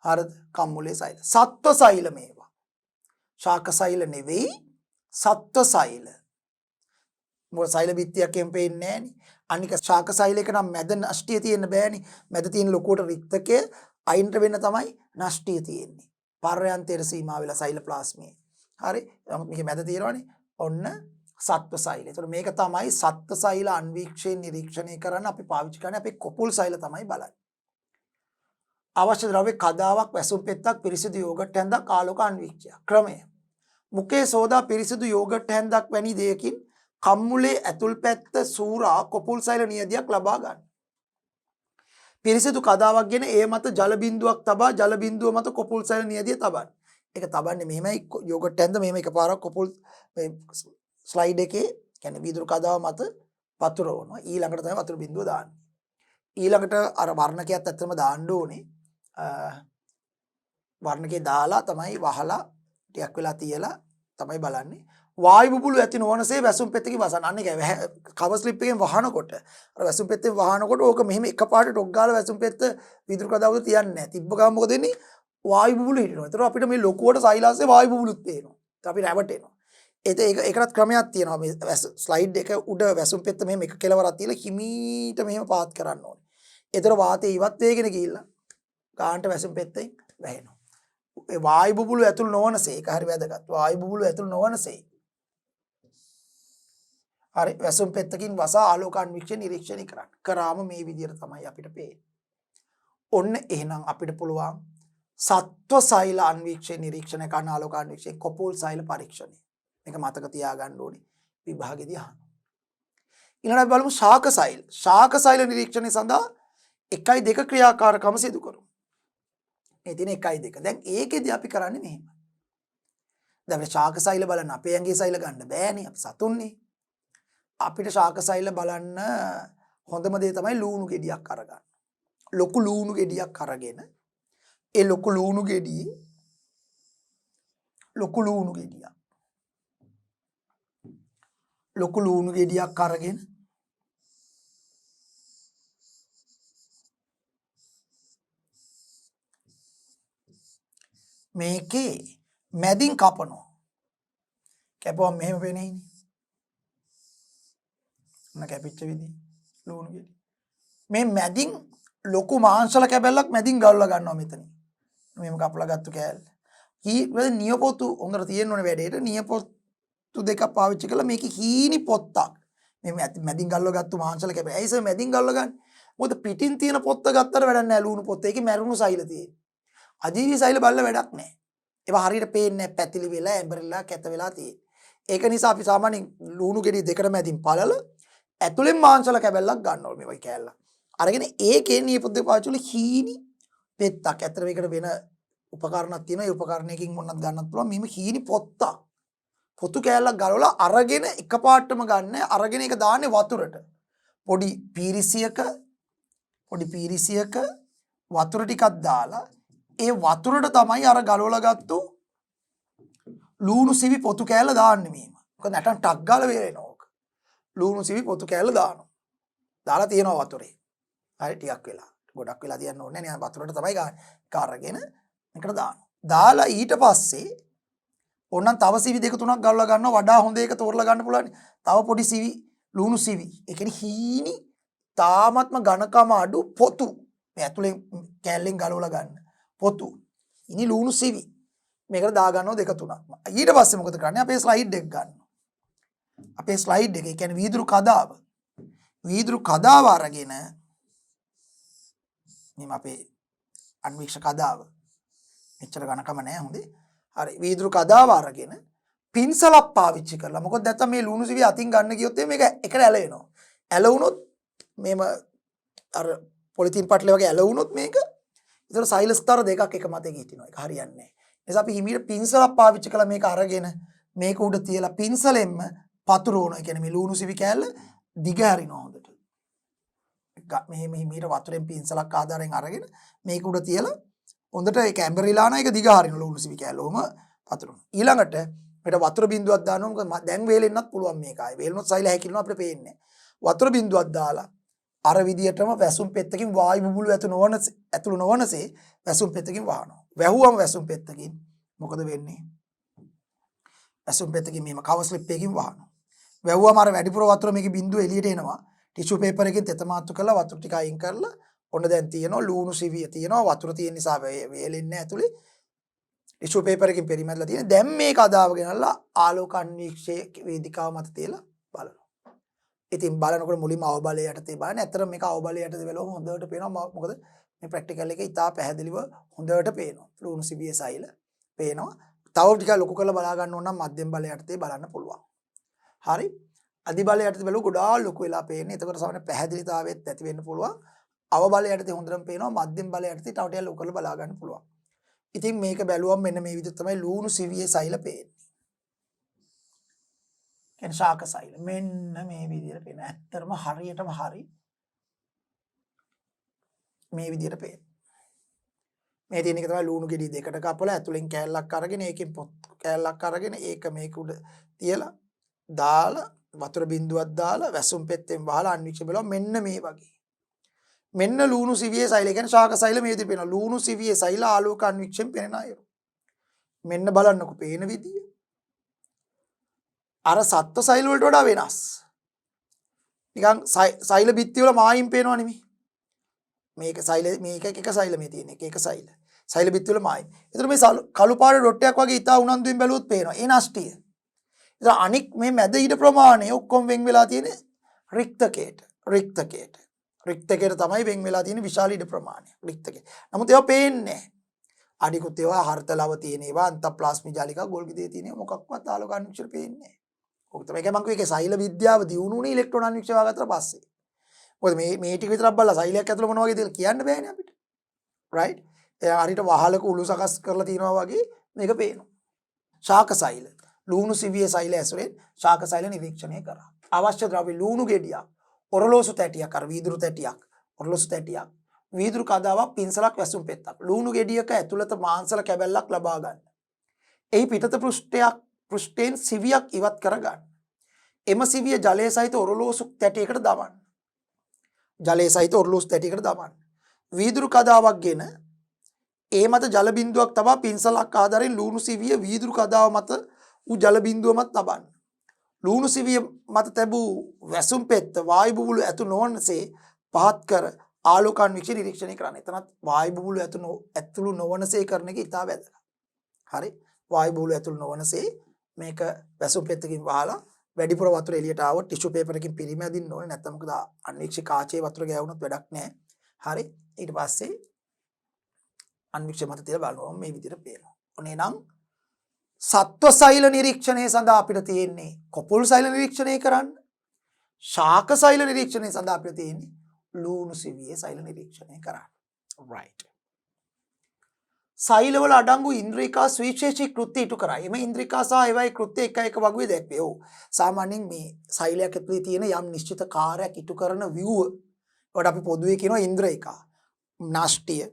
හරිද? කම්මුලේ සෛල. සත්ව සෛල මේවා. ශාක සෛල නෙවෙයි සත්ව සෛල. මොකද සෛල බිත්තියක් එම් පේන්නේ නැහනේ. අනික ශාක සෛලයක නම් මැද නෂ්ටිය තියෙන්න බෑනේ. මැද තියෙන ලොකුවට රික්තකය අයින්ට වෙන්න තමයි නෂ්ටිය තියෙන්නේ. පර්යන්තයට සීමා වෙලා සෛල ප්ලාස්මේ. හරි. මේක මැද තියෙනවනේ. ඔන්න සත්ව සෛල. ඒතකොට මේක තමයි සත්ව සෛල අන්වීක්ෂයෙන් නිරීක්ෂණය කරන්න අපි පාවිච්චි කරන්නේ අපේ කොපුල් සෛල තමයි බලන්නේ. අවශ්‍ය ද්‍රව්‍ය කදාවක්, වැසුම් පෙත්තක්, පිරිසිදු යෝගට් හැන්දක්, ආලෝක අන්වීක්ෂය. ක්‍රමය. මුඛයේ සෝදා පිරිසිදු යෝගට් හැන්දක් වැනි දෙයකින් කම්මුලේ ඇතුල් පැත්ත සූරා කොපුල් සෛල නියදියක් ලබා ගන්න. පිරිසිදු කදාවක් ගෙන ඒ මත ජල බිඳුවක් තබා ජල බිඳුව මත කොපුල් සෛල නියදිය තබන්න. ඒක තබන්නේ මෙහෙමයි යෝගට් හැන්ද මෙහෙම එකපාරක් කොපුල් මේ ස්ලයිඩ් එකේ කියන්නේ වීදුරු කදාව මත වතුරවනවා. ඊළඟට තමයි වතුර බිඳුව දාන්නේ. ඊළඟට අර වර්ණකයත් ඇත්තටම දාන්න ඕනේ. වර්ණකේ දාලා තමයි වහලා ටිකක් වෙලා තියලා තමයි බලන්නේ. වායු බුබුලු ඇති නොවනසේ වැසුම් පෙත්තකින් වසන. අන්න ඒක කවර් ස්ලිප් එකෙන් වහනකොට අර වැසුම් පෙත්තෙන් වහනකොට ඕක මෙහෙම එකපාරට ඩොග් ගාලා වැසුම් පෙත්ත වීදුරු කදාවද තියන්නේ නැහැ. තිබ්බ ගමන් මොකද වෙන්නේ? වායු බුබුලු හිටිනවා. ඒතර අපිට මේ ලොකුවට සයිලාස්සේ වායු බුබුලුත් පේනවා. ඒත් අපි රැවටෙනවා. ඒකටත් ක්‍රමයක් තියෙනවා. මේ ස්ලයිඩ් එක උඩ වැසුම් පෙත්ත මෙහෙම එක කෙලවරක් තියලා හිමීට මෙහෙම පාත් කරන්න ඕනේ. ඒතර වාතය ඉවත් වෙගෙන ගිහිල්ලා ගානට වැසුම් පෙත්තෙන් වැහෙනවා. ඒ වායු බුබුලු ඇතුළු නොවනසේ ඒක හරි වැදගත්. වායු බුබුලු ඇතුළු නොවනසේ හරි වැසුම් පෙත්තකින් වසා ආලෝක අන්වීක්ෂය නිරීක්ෂණය කරන්න. කරාම මේ විදිහට තමයි අපිට පේන්නේ. ඔන්න එහෙනම් අපිට පුළුවන් සත්ව සෛල අන්වීක්ෂය නිරීක්ෂණය කරන ආලෝක අන්වීක්ෂය කොපුල් සෛල පරීක්ෂණය. මේක මතක තියාගන්න ඕනේ විභාගෙදී අහන්න. ඊළඟට බලමු ශාක සෛල. ශාක සෛල නිරීක්ෂණය සඳහා 1.2 ක්‍රියාකාරකම සිදු කරමු. මේ තියෙන 1.2. දැන් ඒකෙදි අපි කරන්නේ මෙහෙම. දැන් අපි ශාක සෛල බලන්න අපේ ඇඟේ සෛල ගන්න බෑනේ. අපි සතුන්නේ. අපිට ශාක සෛල බලන්න හොඳම දේ තමයි ලූණු ගෙඩියක් අරගන්න. ලොකු ලූණු ගෙඩියක් අරගෙන ඒ ලොකු ලූණු ගෙඩියේ ලොකු ලූණු ගෙඩියක් අරගෙන මේකේ මැදින් කපනවා. කැපුවම මෙහෙම වෙන්නේ. මොන කැපිච්ච විදිහ ලූණු ගෙඩි. මේ මැදින් ලොකු මාංශල කැබැල්ලක් මැදින් ගල්ලා ගන්නවා මෙතනින්. මෙහෙම කපලා ගත්තු කෑල්ල. ඊට නියපොතු හොඳට තියෙන්න ඕනේ වැඩේට. නියපොතු දෙකක් පාවිච්චි කළා මේකේ හීනි පොත්තක්. මේ මැදින් ගල්ලා ගත්තු මාංශල කැබැල්ල. ඇයි සර් මැදින් ගල්ලා ගන්නේ? මොකද පිටින් තියෙන පොත්ත ගත්තට වැඩක් නැහැ ලූණු පොත්ත. ඒකේ මැරුණු සෛල තියෙන්නේ. අජීවී සෛල බලලා වැඩක් නැහැ. ඒවා හරියට පේන්නේ නැහැ පැතිලි වෙලා ඇඹරිලා කැත වෙලා තියෙන්නේ. ඒක නිසා අපි සාමාන්‍යයෙන් ලූණු ගෙඩි දෙකට මැදින් පළල ඇතුලෙන් මාංශල කැබැල්ලක් ගන්න ඕනේ මේ වගේ කෑල්ල. අරගෙන ඒකේ නියපොත් දෙක පාවිච්චි කරලා හීනි පෙත්තක්. ඇත්තට මේකට වෙන උපකරණයක් තියෙනවා. ඒ උපකරණයකින් මොනවත් ගන්නත් පුළුවන්. මෙහෙම හීනි පොත්තක්. පොතු කෑල්ලක් ගලවලා අරගෙන එකපාරටම ගන්න. අරගෙන ඒක දාන්නේ වතුරට. පොඩි පීරිසියක වතුර ටිකක් දාලා ඒ වතුරට තමයි අර ගලවලා ගත්තු ලූණු සිවි පොතු කෑල්ල දාන්නේ මෙහෙම. මොකද නැටන් ටක් ගාලා වේරෙනවා. ලූණු සිවි පොතු කෑල්ල දානවා. දාලා තියෙනවා වතුරේ. හරි ටිකක් වෙලා. ගොඩක් වෙලා තියන්න ඕනේ නෑ. වතුරට තමයි ගන්න. ඒක අරගෙන මේකට දානවා. දාලා ඊට පස්සේ ඕනනම් තව සිවි දෙක තුනක් ගලවලා ගන්නවා. වඩා හොඳ එක තෝරලා ගන්න පුළුවන්. තව පොඩි සිවි ලූණු සිවි. ඒ කියන්නේ හීනි තාමත්ම ඝනකම අඩු පොතු. මේ ඇතුලෙන් කෑල්ලෙන් ගලවලා ගන්න. පොතු. ඉනි ලූණු සිවි. මේකට දා ගන්නවා දෙක තුනක්. ඊට පස්සේ මොකද කරන්නේ? අපේ ස්ලයිඩ් එක ගන්නවා. අපේ ස්ලයිඩ් එක කියන්නේ වීදුරු කදාව අරගෙන මේ අපේ අන්වීක්ෂ කදාව මෙච්චර ඝනකම නෑ හොඳේ. හරි වීදුරු කදාව අරගෙන පින්සලක් පාවිච්චි කරලා මොකද නැත්තම් මේ ලුණු සිවි අතින් ගන්න ගියොත් මේක එකට ඇලවෙනවා. ඇලවුනොත් මේම අර පොලිතින් පට්ලේ වගේ ඇලවුනොත් මේක ඒතර සෛල ස්තර දෙකක් එක මතේ හිටිනවා. ඒක හරියන්නේ නෑ. ඒ නිසා අපි හිමීට පින්සලක් පාවිච්චි කළා මේක අරගෙන මේක උඩ තියලා පින්සලෙන්ම පතුරවනවා. ඒ කියන්නේ මේ ලුණු සිවි කෑල්ල දිග හරිනවා හොඳට. මෙහෙම හිමීට වතුරෙන් පින්සලක් ආධාරයෙන් අරගෙන මේක උඩ තියලා හොඳට ඒක ඇඹරිලා නම් ඒක දිග හරින ලුණු සිවි කෑල්ල. ඔහම පතුරවනවා. ඊළඟට මේකට වතුර බින්දුවක් දානවා. මොකද දැන් වේලෙන්නත් පුළුවන් මේක. ආයේ වේලුනොත් සෛල හැකිලනවා අපිට පේන්නේ. වතුර බින්දුවක් දාලා අර විදියටම වැසුම් පෙත්තකින් වායු බුබුලු ඇතුළු නොවනසේ වැසුම් පෙත්තකින් වහනවා. වැහුවම වැසුම් පෙත්තකින් මොකද වෙන්නේ? වැසුම් පෙත්තකින් මෙහෙම කවර් ස්ලිප් එකකින් වහනවා. වැහුවම අර වැඩිපුර වතුර මේකේ බින්දුව එළියට එනවා. ටිෂු පේපර් එකකින් තෙත මාත්තු කරලා වතුර ටික අයින් කරලා ඔන්න දැන් තියෙනවා ලුණු සිවිය තියෙනවා. වතුර තියෙන නිසා වේලෙන්නේ ඇතුලේ ටිෂු පේපර් එකකින් පෙරිමැදලා තියෙන. දැන් මේක අදාව ගෙනල්ලා ආලෝක අන්වීක්ෂය වේදිකාව මත තියලා බලනවා. ඉතින් බලනකොට මුලින්ම අවබලය යටතේ බලන්න. ඇත්තට මේක අවබලය යටතේ වෙලම හොඳට පේනවා. මොකද මේ ප්‍රැක්ටිකල් එක ඉතා පැහැදිලිව හොඳට පේනවා. ලුණු සිවියේ සෛල පේනවා. තව ටිකක් ලොකු කරලා බලා ගන්න ඕන නම් මධ්‍යම බලය යටතේ බලන්න පුළුවන්. හරි. අධි බලය යටතේ බලුව ගොඩාක් ලොකු වෙලා පේන්නේ. එතකොට සමහර පැහැදිලිතාවයත් ඇති වෙන්න පුළුවන්. අවබලය යටතේ හොඳටම පේනවා. මධ්‍යම බලය යටතේ තව ටිකක් ලොකු කරලා බලා ගන්න පුළුවන්. ඉතින් මේක බැලුවම මෙන්න මේ විදිහට තමයි ලුණු සිවියේ සෛල පේන්නේ. කියන්නේ ශාක සෛල. මෙන්න මේ විදිහට පේන. ඇත්තටම හරියටම හරි මේ විදිහට පේනවා. මේ තියෙන එක තමයි ලුණු ගෙඩි දෙකට කපලා ඇතුලෙන් කෑල්ලක් අරගෙන ඒකෙන් පොත් කෑල්ලක් අරගෙන ඒක මේක උඩ තියලා දාලා වතුර බින්දුවක් දාලා වැසුම් පෙත්තෙන් වහලා අන්වික්ෂ බලව මෙන්න මේ වගේ. මෙන්න ලුණු සිවියේ සෛල කියන්නේ ශාක සෛල මේ විදිහට පේනවා. ලුණු සිවියේ සෛල ආලෝක අන්වික්ෂයෙන් පේන අය. මෙන්න බලන්නකො පේන විදිය. අර සත්ව සෛල වලට වඩා වෙනස්. නිකන් සෛල බිත්ති වල මායිම් පේනවා නෙමෙයි. මේක සෛල මේක එක සෛල මේ තියෙන එක සෛල. සෛල බිත්ති වල මායිම්. ඒතර මේ කළු පාට ඩොට් එකක් වගේ ඉතා උනන්දුවෙන් බැලුවොත් පේනවා. ඒ නෂ්ටිය. ඒතර අනික් මේ මැද ඊට ප්‍රමාණය ඔක්කොම වෙන් වෙලා තියෙන රික්තකයට. රික්තකයට තමයි වෙන් වෙලා තියෙන විශාල ඉඩ ප්‍රමාණය. රික්තකේ. නමුත් ඒවා පේන්නේ නැහැ. අනිකුත් ඒවා හර්තලව තියෙන ඒවා අන්තප්ලාස්මි ජාලිකා ගොල්ගිදේ තියෙන මොකක්වත් ආලෝක අන්වික්ෂර පේන්නේ නැහැ. ඔක තමයි මම කිව්වේ සෛල විද්‍යාව දියුණුනේ ඉලෙක්ට්‍රෝන අන්වික්ෂය වාගත්තට පස්සේ. මොකද මේ ටික විතරක් බලලා සෛලයක් ඇතුළේ මොනවා වගේද කියලා කියන්න බෑනේ අපිට. රයිට්? ඒ හරියට වහලක උළු සකස් කරලා තියනවා වගේ මේක පේනවා. ශාක සෛල. ලුණු සිවියේ සෛල ඇසුරෙන් ශාක සෛල නිරීක්ෂණය කරා. අවශ්‍ය ද්‍රව්‍ය ලුණු ගෙඩියක්, ඔරලෝසු තැටියක්, අර වීදුරු තැටියක්, ඔරලෝසු තැටියක්, වීදුරු කදාවක්, පින්සලක්, වැසුම් පෙත්තක්. ලුණු ගෙඩියක ඇතුළත මාංශල කැබැල්ලක් ලබා ගන්න. එහි පිටත පෘෂ්ඨයෙන් සිවියක් ඉවත් කරගන්න. එම සිවිය ජලය සහිත ඔරලෝසු තැටියකට දමන්න. ජලය සහිත ඔරලෝසු තැටියකට දමන්න. වීදුරු කදාවක් ගෙන ඒ මත ජල බිඳුවක් තබා පින්සලක් ආධාරයෙන් ලුණු සිවිය වීදුරු කදාව මත වූ ජල බිඳුව මත තබන්න. ලුණු සිවිය මත තැබූ වැසුම් පෙත්ත වායු බුබුලු ඇතු නොවනසේ පහත් කර ආලෝක අන්වික්ෂය නිරීක්ෂණය කරන්න. එතනත් වායු බුබුලු ඇතුළු නොවනසේ කරන එක ඉතා වැදගත්. හරි? වායු බුබුලු ඇතුළු නොවනසේ මේක වැසුම් පෙත්තකින් වහලා වැඩිපුර වතුර එළියට ආවොත් ටිෂු පේපර් එකකින් පිරිමැදින්න ඕනේ. නැත්නම් මොකද අන්වික්ෂ කාචයේ වතුර ගෑවුනොත් වැඩක් නැහැ. හරි? ඊට පස්සේ අන්වික්ෂ මත තියලා බලනවා මේ විදිහට පේනවා. ඔනේ නම් සත්ව සෛල නිරීක්ෂණය සඳහා අපිට තියෙන්නේ කොපුල් සෛල නිරීක්ෂණය කරන්න. ශාක සෛල නිරීක්ෂණය සඳහා අපිට තියෙන්නේ ලුණු සිවියේ සෛල නිරීක්ෂණය කරන්න. right. සෛලවල අඩංගු ඉන්ද්‍රිකා සුවිශේෂී කෘත්‍ය ඉටු කරයි. එම ඉන්ද්‍රිකා සහ ඒවායි කෘත්‍ය එක වගේ දැක්වේ. ඔව්. සාමාන්‍යයෙන් මේ සෛලයක් ඇතුලේ තියෙන යම් නිශ්චිත කාර්යයක් ඉටු කරන ව්‍යුව ඒවට අපි පොදුවේ කියනවා ඉන්ද්‍රිකා. නාස්ටිය,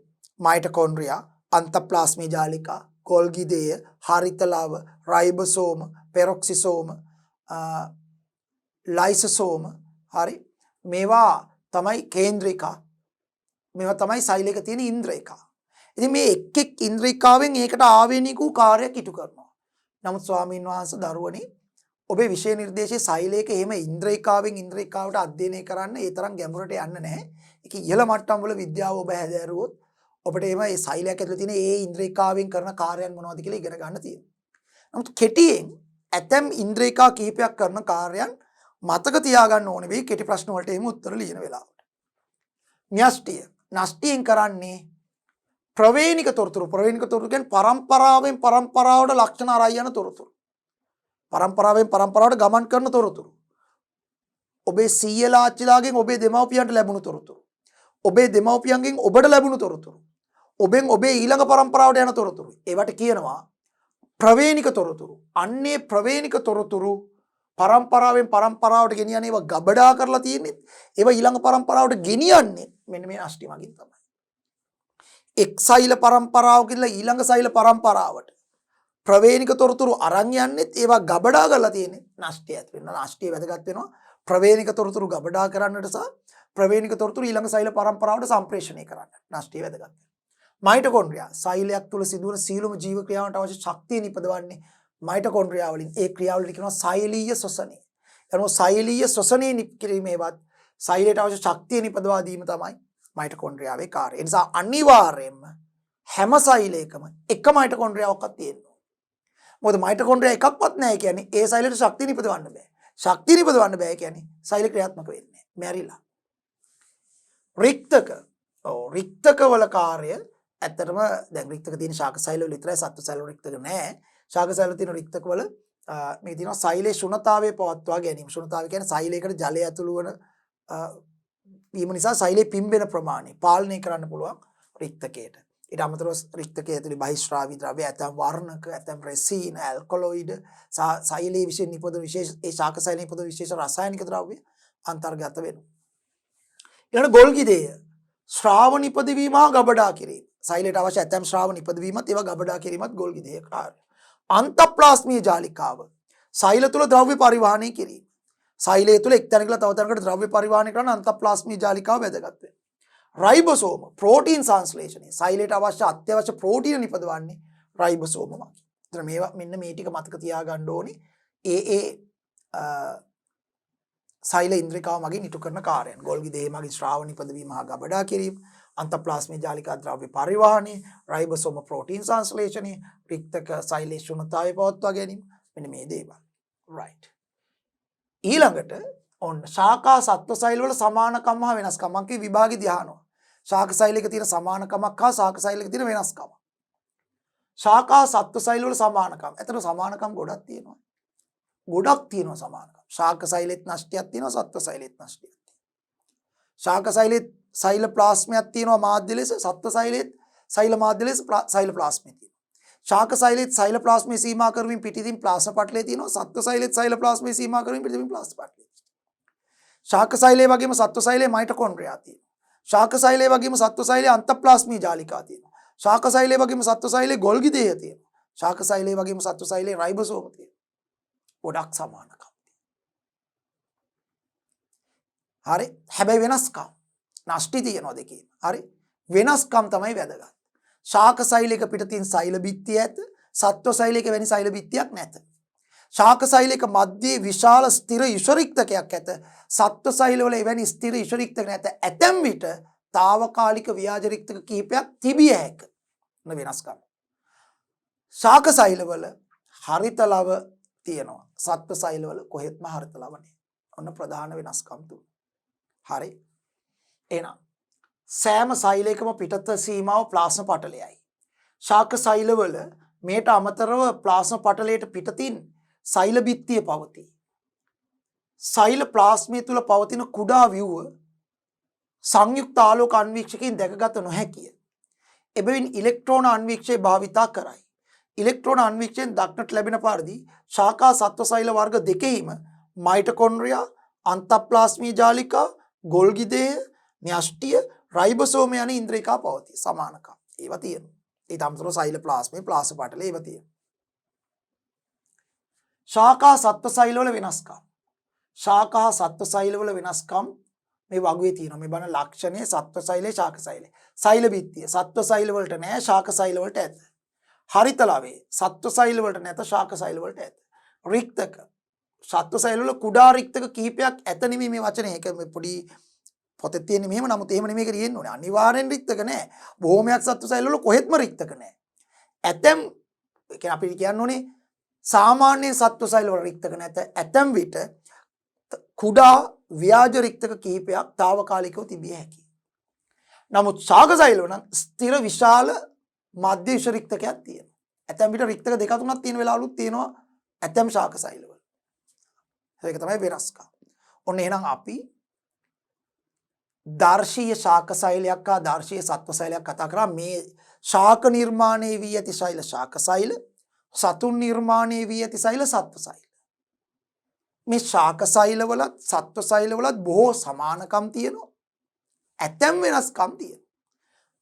මයිටොකොන්ඩ්‍රියා, අන්තප්ලාස්මි ජාලිකා, ගොල්ගි දේය, හරිතලාව, රයිබෝසෝම, පෙරොක්සිසෝම, ලයිසෝසෝම. හරි? මේවා තමයි කේන්ද්‍රිකා. මේවා තමයි සෛලයක තියෙන ඉන්ද්‍රිකා. ඉතින් මේ එක් ඉන්ද්‍රිකාවෙන් ඒකට ආවේනික වූ කාර්යයක් ඉටු කරනවා. නමුත් ස්වාමීන් වහන්සේ දරුවනේ ඔබේ විෂය නිර්දේශයේ සෛලයක එහෙම ඉන්ද්‍රිකාවෙන් ඉන්ද්‍රිකාවට අධ්‍යයනය කරන්න ඒ තරම් ගැඹුරට යන්න නැහැ. ඒක ඉහළ මට්ටම් වල විද්‍යාව ඔබ හැදෑරුවොත් ඔබට එහෙම මේ සෛලයක් ඇතුළේ තියෙන ඒ ඉන්ද්‍රිකාවෙන් කරන කාර්යයන් මොනවද කියලා ඉගෙන ගන්න තියෙනවා. නමුත් කෙටියෙන් ඇතම් ඉන්ද්‍රිකා කීපයක් කරන කාර්යයන් මතක තියාගන්න ඕනේ වෙයි කෙටි ප්‍රශ්න වලට එහෙම උත්තර ලියන වෙලාවට. න්‍යෂ්ටිය. නෂ්ටියෙන් කරන්නේ ප්‍රවේණික තොරතුරු. ප්‍රවේණික තොරතුරු කියන්නේ පරම්පරාවෙන් පරම්පරාවට ලක්ෂණ අරයි යන තොරතුරු. පරම්පරාවෙන් පරම්පරාවට ගමන් කරන තොරතුරු. ඔබේ සීයලා ආච්චිලාගෙන් ඔබේ දෙමව්පියන්ට ලැබුණු තොරතුරු. ඔබේ දෙමව්පියන්ගෙන් ඔබට ලැබුණු තොරතුරු. ඔබෙන් ඔබේ ඊළඟ පරම්පරාවට යන තොරතුරු. ඒවට කියනවා ප්‍රවේණික තොරතුරු. අන්නේ ප්‍රවේණික තොරතුරු පරම්පරාවෙන් පරම්පරාවට ගෙනියන්නේ ඒවා ගබඩා කරලා තියෙන්නේ. ඒවා ඊළඟ පරම්පරාවට ගෙනියන්නේ මෙන්න මේ නෂ්ටි මගින් තමයි. එක් සෛල පරම්පරාව කියලා ඊළඟ සෛල පරම්පරාවට ප්‍රවේණික තොරතුරු අරන් යන්නේත් ඒවා ගබඩා කරලා තියෙන්නේ නෂ්ටි ඇති වෙන. නෂ්ටිය වැදගත් වෙනවා ප්‍රවේණික තොරතුරු ගබඩා කරන්නට සහ ප්‍රවේණික තොරතුරු ඊළඟ සෛල පරම්පරාවට සම්ප්‍රේෂණය කරන්න. නෂ්ටිය වැදගත් වෙනවා. මයිටොකොන්ඩ්‍රියා සෛලයක් තුල සිදුවන සියලුම ජීව ක්‍රියාවන්ට අවශ්‍ය ශක්තිය නිපදවන්නේ මයිටොකොන්ඩ්‍රියා වලින්. ඒ ක්‍රියාවලියට කියනවා සෛලීය ශ්වසනය. එනවා සෛලීය ශ්වසනය කිරීමේවත් සෛලයට අවශ්‍ය ශක්තිය නිපදවා දීම තමයි මයිටොකොන්ඩ්‍රියාවේ කාර්යය. ඒ නිසා අනිවාර්යයෙන්ම හැම සෛලයකම එක මයිටොකොන්ඩ්‍රියාවක් තියෙනවා. මොකද මයිටොකොන්ඩ්‍රියා එකක්වත් නැහැ කියන්නේ ඒ සෛලයට ශක්තිය නිපදවන්න බෑ. ශක්තිය නිපදවන්න බෑ කියන්නේ සෛල ක්‍රියාත්මක වෙන්නේ නැහැ. මැරිලා. රික්තක. ඔව් රික්තක වල කාර්ය ඇත්තටම දැන් රික්තක තියෙන ශාක සෛල වල විතරයි සත්ව සෛල වල රික්තක නැහැ. ශාක සෛල තියෙන රික්තක වල මේ තියෙනවා සෛලයේ ශුණතාවය පවත්වා ගැනීම. ශුණතාවය කියන්නේ සෛලයකට ජලය ඇතුළු වන වීම නිසා සෛලයේ පිම්බෙන ප්‍රමාණය පාලනය කරන්න පුළුවන් රික්තකයට. ඊට අමතරව රික්තකයේ ඇතුළේ බහිශ්‍රාවී ද්‍රව්‍ය ඇතම් වර්ණක ඇතම් රෙසින් ඇල්කලොයිඩ් සෛලයේ විශේෂ නිපදවන විශේෂ ඒ ශාක සෛලයේ නිපදවන විශේෂ රසායනික ද්‍රව්‍ය අන්තර්ගත වෙනවා. ඊළඟ ගොල්ගිදේය ශ්‍රාව නිපදවීම හා ගබඩා කිරීම. සෛලයට අවශ්‍ය ඇතම් ශ්‍රාව නිපදවීමත් ඒවා ගබඩා කිරීමත් ගොල්ගිදේය කාර්යය. අන්තප්ලාස්මීය ජාලිකාව සෛල තුල ද්‍රව්‍ය පරිවහනය කිරීම. සෛලය තුල එක් තැනක තව තැනකට ද්‍රව්‍ය පරිවහනය කරන අන්තප්ලාස්මීය ජාලිකාව වැදගත් වෙනවා. රයිබෝසෝම ප්‍රෝටීන් සංශ්ලේෂණය සෛලයට අවශ්‍ය අත්‍යවශ්‍ය ප්‍රෝටීන නිපදවන්නේ රයිබෝසෝම මගින්. එතන මේවා මෙන්න මේ ටික මතක තියාගන්න ඕනේ. ඒ සෛල ඉන්ද්‍රිකාව මගින් ඉටු කරන කාර්යයන්. ගොල්ගි දේහ මගින් ශ්‍රාව නිපදවීම හා ගබඩා කිරීම, අන්තප්ලාස්මීය ජාලිකා ද්‍රව්‍ය පරිවහනය, රයිබෝසෝම ප්‍රෝටීන් සංශ්ලේෂණය, රික්තක සෛලයේ ශුණ්‍යතාවය පවත්වා ගැනීම. මෙන්න මේ දේවල්. right. ඊළඟට ඔන්න ශාකා සත්ව සෛල වල සමානකම් හා වෙනස්කම් මම කිය විභාගෙ දිහානවා. ශාක සෛලයක තියෙන සමානකමක් හා ශාක සෛලයක තියෙන වෙනස්කම. ශාකා සත්ව සෛල වල සමානකම්. එතන සමානකම් ගොඩක් තියෙනවා. ගොඩක් තියෙනවා සමානකම්. ශාක සෛලෙත් නෂ්ටියක් තියෙනවා සත්ව සෛලෙත් නෂ්ටියක් තියෙනවා. ශාක සෛලෙත් සෛල ප්ලාස්මයක් තියෙනවා මාධ්‍ය ලෙස, සත්ව සෛලෙත් සෛල මාධ්‍ය ලෙස සෛල ප්ලාස්මය තියෙනවා. ශාක සෛලෙත් සෛල ප්ලාස්මය සීමා කරමින් පිටින් ප්ලාස්ම පටලය තියෙනවා. සත්ව සෛලෙත් සෛල ප්ලාස්මය සීමා කරමින් පිටින් ප්ලාස්ම පටලය. ශාක සෛලයේ වගේම සත්ව සෛලයේ මයිටොකොන්ඩ්‍රියා තියෙනවා. ශාක සෛලයේ වගේම සත්ව සෛලයේ අන්තප්ලාස්මීය ජාලිකා තියෙනවා. ශාක සෛලයේ වගේම සත්ව සෛලයේ ගොල්ගි දේහ තියෙනවා. ශාක සෛලයේ වගේම සත්ව සෛලයේ රයිබෝසෝම තියෙනවා. ගොඩක් සමානකම්. හරි. හැබැයි වෙනස්කම්. නෂ්ටි තියෙනවා දෙකේම. හරි. වෙනස්කම් තමයි වැදගත්. ශාක සෛලයක පිටතින් සෛල බිත්තිය ඇත. සත්ව සෛලයක වැනි සෛල බිත්තියක් නැත. ශාක සෛලයක මැදේ විශාල ස්ථිර යුෂරික්තකයක් ඇත. සත්ව සෛලවල එවැනි ස්ථිර යුෂරික්තක නැත. ඇතැම් විට తాවකාලික ව්‍යාජ රික්තක කිහිපයක් තිබිය හැක. වෙනස්කම්. ශාක සෛලවල හරිත ලව තියෙනවා. සත්ව සෛලවල කොහෙත්ම හරිත ලව නැහැ. ඔන්න ප්‍රධාන වෙනස්කම් තුන. හරි. එහෙනම් සෑම සෛලයකම පිටත සීමාව ප්ලාස්ම පටලයයි. ශාක සෛලවල මේට අමතරව ප්ලාස්ම පටලයට පිටතින් සෛල බිත්තිය පවතී. සෛල ප්ලාස්මය තුල පවතින කුඩා ව්‍යුව සංයුක්ත ආලෝක අන්වීක්ෂකයෙන් දැකගත නොහැකිය. එබැවින් ඉලෙක්ට්‍රෝන අන්වීක්ෂය භාවිතා කරයි. ඉලෙක්ට්‍රෝන අන්වීක්ෂයෙන් දක්නට ලැබෙන පරිදි ශාකා සත්ව සෛල වර්ග දෙකෙහිම මයිටොකොන්ඩ්‍රියා, අන්තප්ලාස්මීය ජාලිකා, ගොල්ගි දේහ, න්‍යෂ්ටිය, රයිබෝසෝම යන ඉන්ද්‍රිකා පවතී. සමානකම්. ඒවා තියෙනවා. ඊට අමතරව සෛල ප්ලාස්මේ ප්ලාස්ම පටලේ ඒවා තියෙනවා. ශාකා සත්ව සෛලවල වෙනස්කම්. ශාකා සත්ව සෛලවල වෙනස්කම් මේ වගුවේ තියෙනවා. මේ බණ ලක්ෂණය සත්ව සෛලේ ශාක සෛලේ. සෛල බිත්තිය සත්ව සෛල වලට නැහැ, ශාක සෛල වලට ඇත. හරිත ලවේ සත්ව සෛල වලට නැත, ශාක සෛල වලට ඇත. රික්තක සත්ව සෛල වල කුඩා රික්තක කිහිපයක් ඇත නෙමෙයි මේ වචනේ. ඒක මේ පොඩි පොතේ තියෙන මෙහෙම නමුත් එහෙම නෙමෙයි කියන්න ඕනේ. අනිවාර්යෙන් රික්තක නැහැ. බොහොමයක් සත්ව සෛල වල කොහෙත්ම රික්තක නැහැ. ඇතැම් කියන්නේ අපි කියන්න ඕනේ සාමාන්‍ය සත්ව සෛල වල රික්තක නැත. ඇතැම් විට කුඩා ව්‍යාජ රික්තක කිහිපයක් తాවකාලිකව තිබිය හැකියි. නමුත් ශාක සෛල වල නම් ස්ථිර විශාල මධ්‍ය විෂ රික්තකයක් තියෙනවා. ඇතැම් විට රික්තක දෙක තුනක් තියෙන වෙලාවලුත් තියෙනවා ඇතැම් ශාක සෛල වල. ඒක තමයි වෙනස්කම්. ඔන්න එහෙනම් අපි දර්ශීය ශාක සෛලයක් හා දර්ශීය සත්ව සෛලයක් කතා කරා. මේ ශාක නිර්මාණය වී ඇති සෛල ශාක සෛල, සතුන් නිර්මාණය වී ඇති සෛල සත්ව සෛල. මේ ශාක සෛලවලත් සත්ව සෛලවලත් බොහෝ සමානකම් තියෙනවා. ඇතැම් වෙනස්කම් තියෙනවා.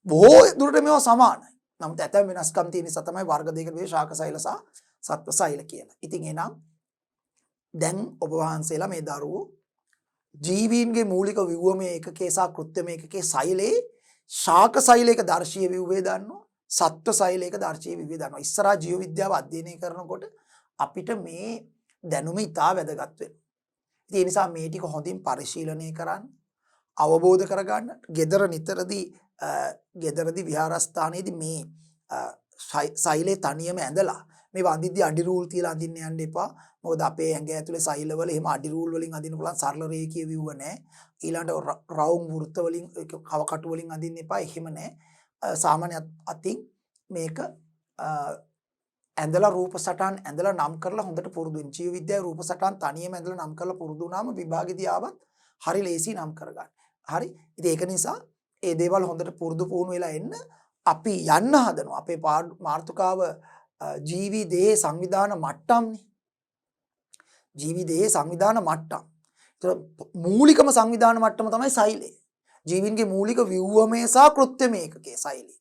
බොහෝ දුරට මේවා සමානයි. නමුත් ඇතැම් වෙනස්කම් තියෙන නිසා තමයි වර්ග දෙකකට බෙදී ශාක සෛල සහ සත්ව සෛල කියලා. ඉතින් එහෙනම් දැන් ඔබ වහන්සේලා මේ දරුවෝ ජීවීන්ගේ මූලික ව්‍යුහමය ඒකකේ සහ කෘත්‍යමය ඒකකේ සෛලේ ශාක සෛලයක දර්ශීය ව්‍යුහය දන්නවා, සත්ව සෛලයක දර්ශීය ව්‍යුහය දන්නවා. ඉස්සරහා ජීව විද්‍යාව අධ්‍යයනය කරනකොට අපිට මේ දැනුම ඉතා වැදගත් වෙනවා. ඒ නිසා මේ ටික හොඳින් පරිශීලනය කරන්න, අවබෝධ කරගන්න, gedara නිතරදී ගෙදරදි විහාරස්ථානයේදී මේ සෛලේ තනියම ඇඳලා මේ වඳිද්දී අඩි රූල් තියලා අඳින්න යන්න එපා. මොකද අපේ ඇඟ ඇතුලේ සෛලවල එහෙම අඩි රූල් වලින් අඳින්න පුළුවන් සරල රේඛීය ව්‍යුව නැහැ. ඊළඟට රවුම් වෘත්ත වලින් කව කටු වලින් අඳින්න එපා. එහෙම නැහැ. සාමාන්‍ය අතින් මේක ඇඳලා රූප සටහන් ඇඳලා නම් කරලා හොඳට පුරුදු වෙන්න. ජීව විද්‍යාවේ රූප සටහන් තනියම ඇඳලා නම් කරලා පුරුදු වුණාම විභාගෙදී ආවත් හරි ලේසි නම් කරගන්න. හරි. ඉතින් ඒක නිසා ඒ දේවල් හොඳට පුරුදු පුහුණු වෙලා එන්න අපි යන්න හදනවා. අපේ මාතෘකාව ජීවි දේහ සංවිධාන මට්ටම්නේ. ජීවි දේහ සංවිධාන මට්ටම්. ඒතර මූලිකම සංවිධාන මට්ටම තමයි සෛලය. ජීවින්ගේ මූලික ව්‍යුහමය සහ කෘත්‍යමය ඒකකයේ සෛලය.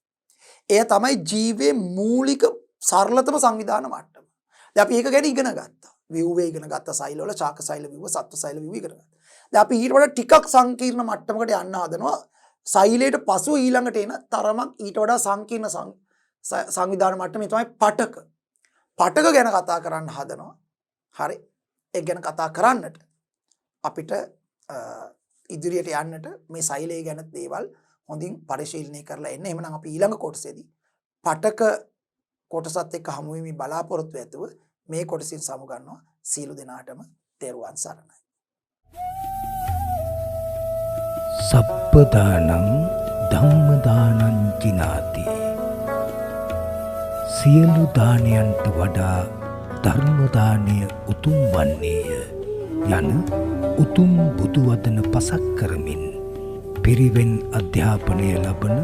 එය තමයි ජීවේ මූලික සරලතම සංවිධාන මට්ටම. දැන් අපි ඒක ගැන ඉගෙන ගත්තා. ව්‍යුහය ඉගෙන ගත්තා. සෛල වල ශාක සෛල ව්‍යුහ, සත්ත්ව සෛල ව්‍යුහ ඉගෙන ගත්තා. දැන් අපි ඊට වඩා ටිකක් සංකීර්ණ මට්ටමකට යන්න හදනවා. සෛලයට පසුව ඊළඟට එන තරමක් ඊට වඩා සංකීර්ණ සංවිධාන මට්ටමේ තමයි පටක. පටක ගැන කතා කරන්න හදනවා. හරි. ඒ ගැන කතා කරන්නට අපිට ඉදිරියට යන්නට මේ සෛලය ගැන දේවල් හොඳින් පරිශීලනය කරලා එන්න. එහෙනම් අපි ඊළඟ කොටසේදී පටක කොටසත් එක්ක හමු වෙමි බලාපොරොත්තු ඇතුව මේ කොටසින් සමුගන්නවා. සීල දෙනාටම තෙරුවන් සරණයි. සබ්බදානං ධම්මදානං ජිනාති. සියලු දානයන්ට වඩා ධර්ම දානය උතුම් වන්නේය යන උතුම් බුදු වදන පසක් කරමින් පිරිවෙන් අධ්‍යාපනය ලබන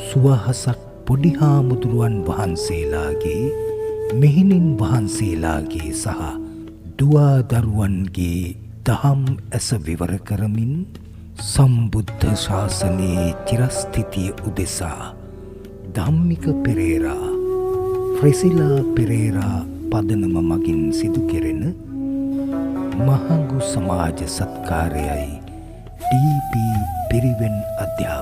සුවහසක් පොඩි හාමුදුරුවන් වහන්සේලාගේ මෙහෙණින් වහන්සේලාගේ සහ දුවා දරුවන්ගේ දහම් ඇස විවර කරමින් සම්බුද්ධ ශාසනයේ චිරස්ථිතිය උදෙසා ධම්මික පෙරේරා, ෆ්‍රෙසිලා පෙරේරා පදනම මගින් සිදු කෙරෙන මහඟු සමාජ සත්කාරයයි ඩී.පී. පිරිවෙන් අධ්‍යාපනය.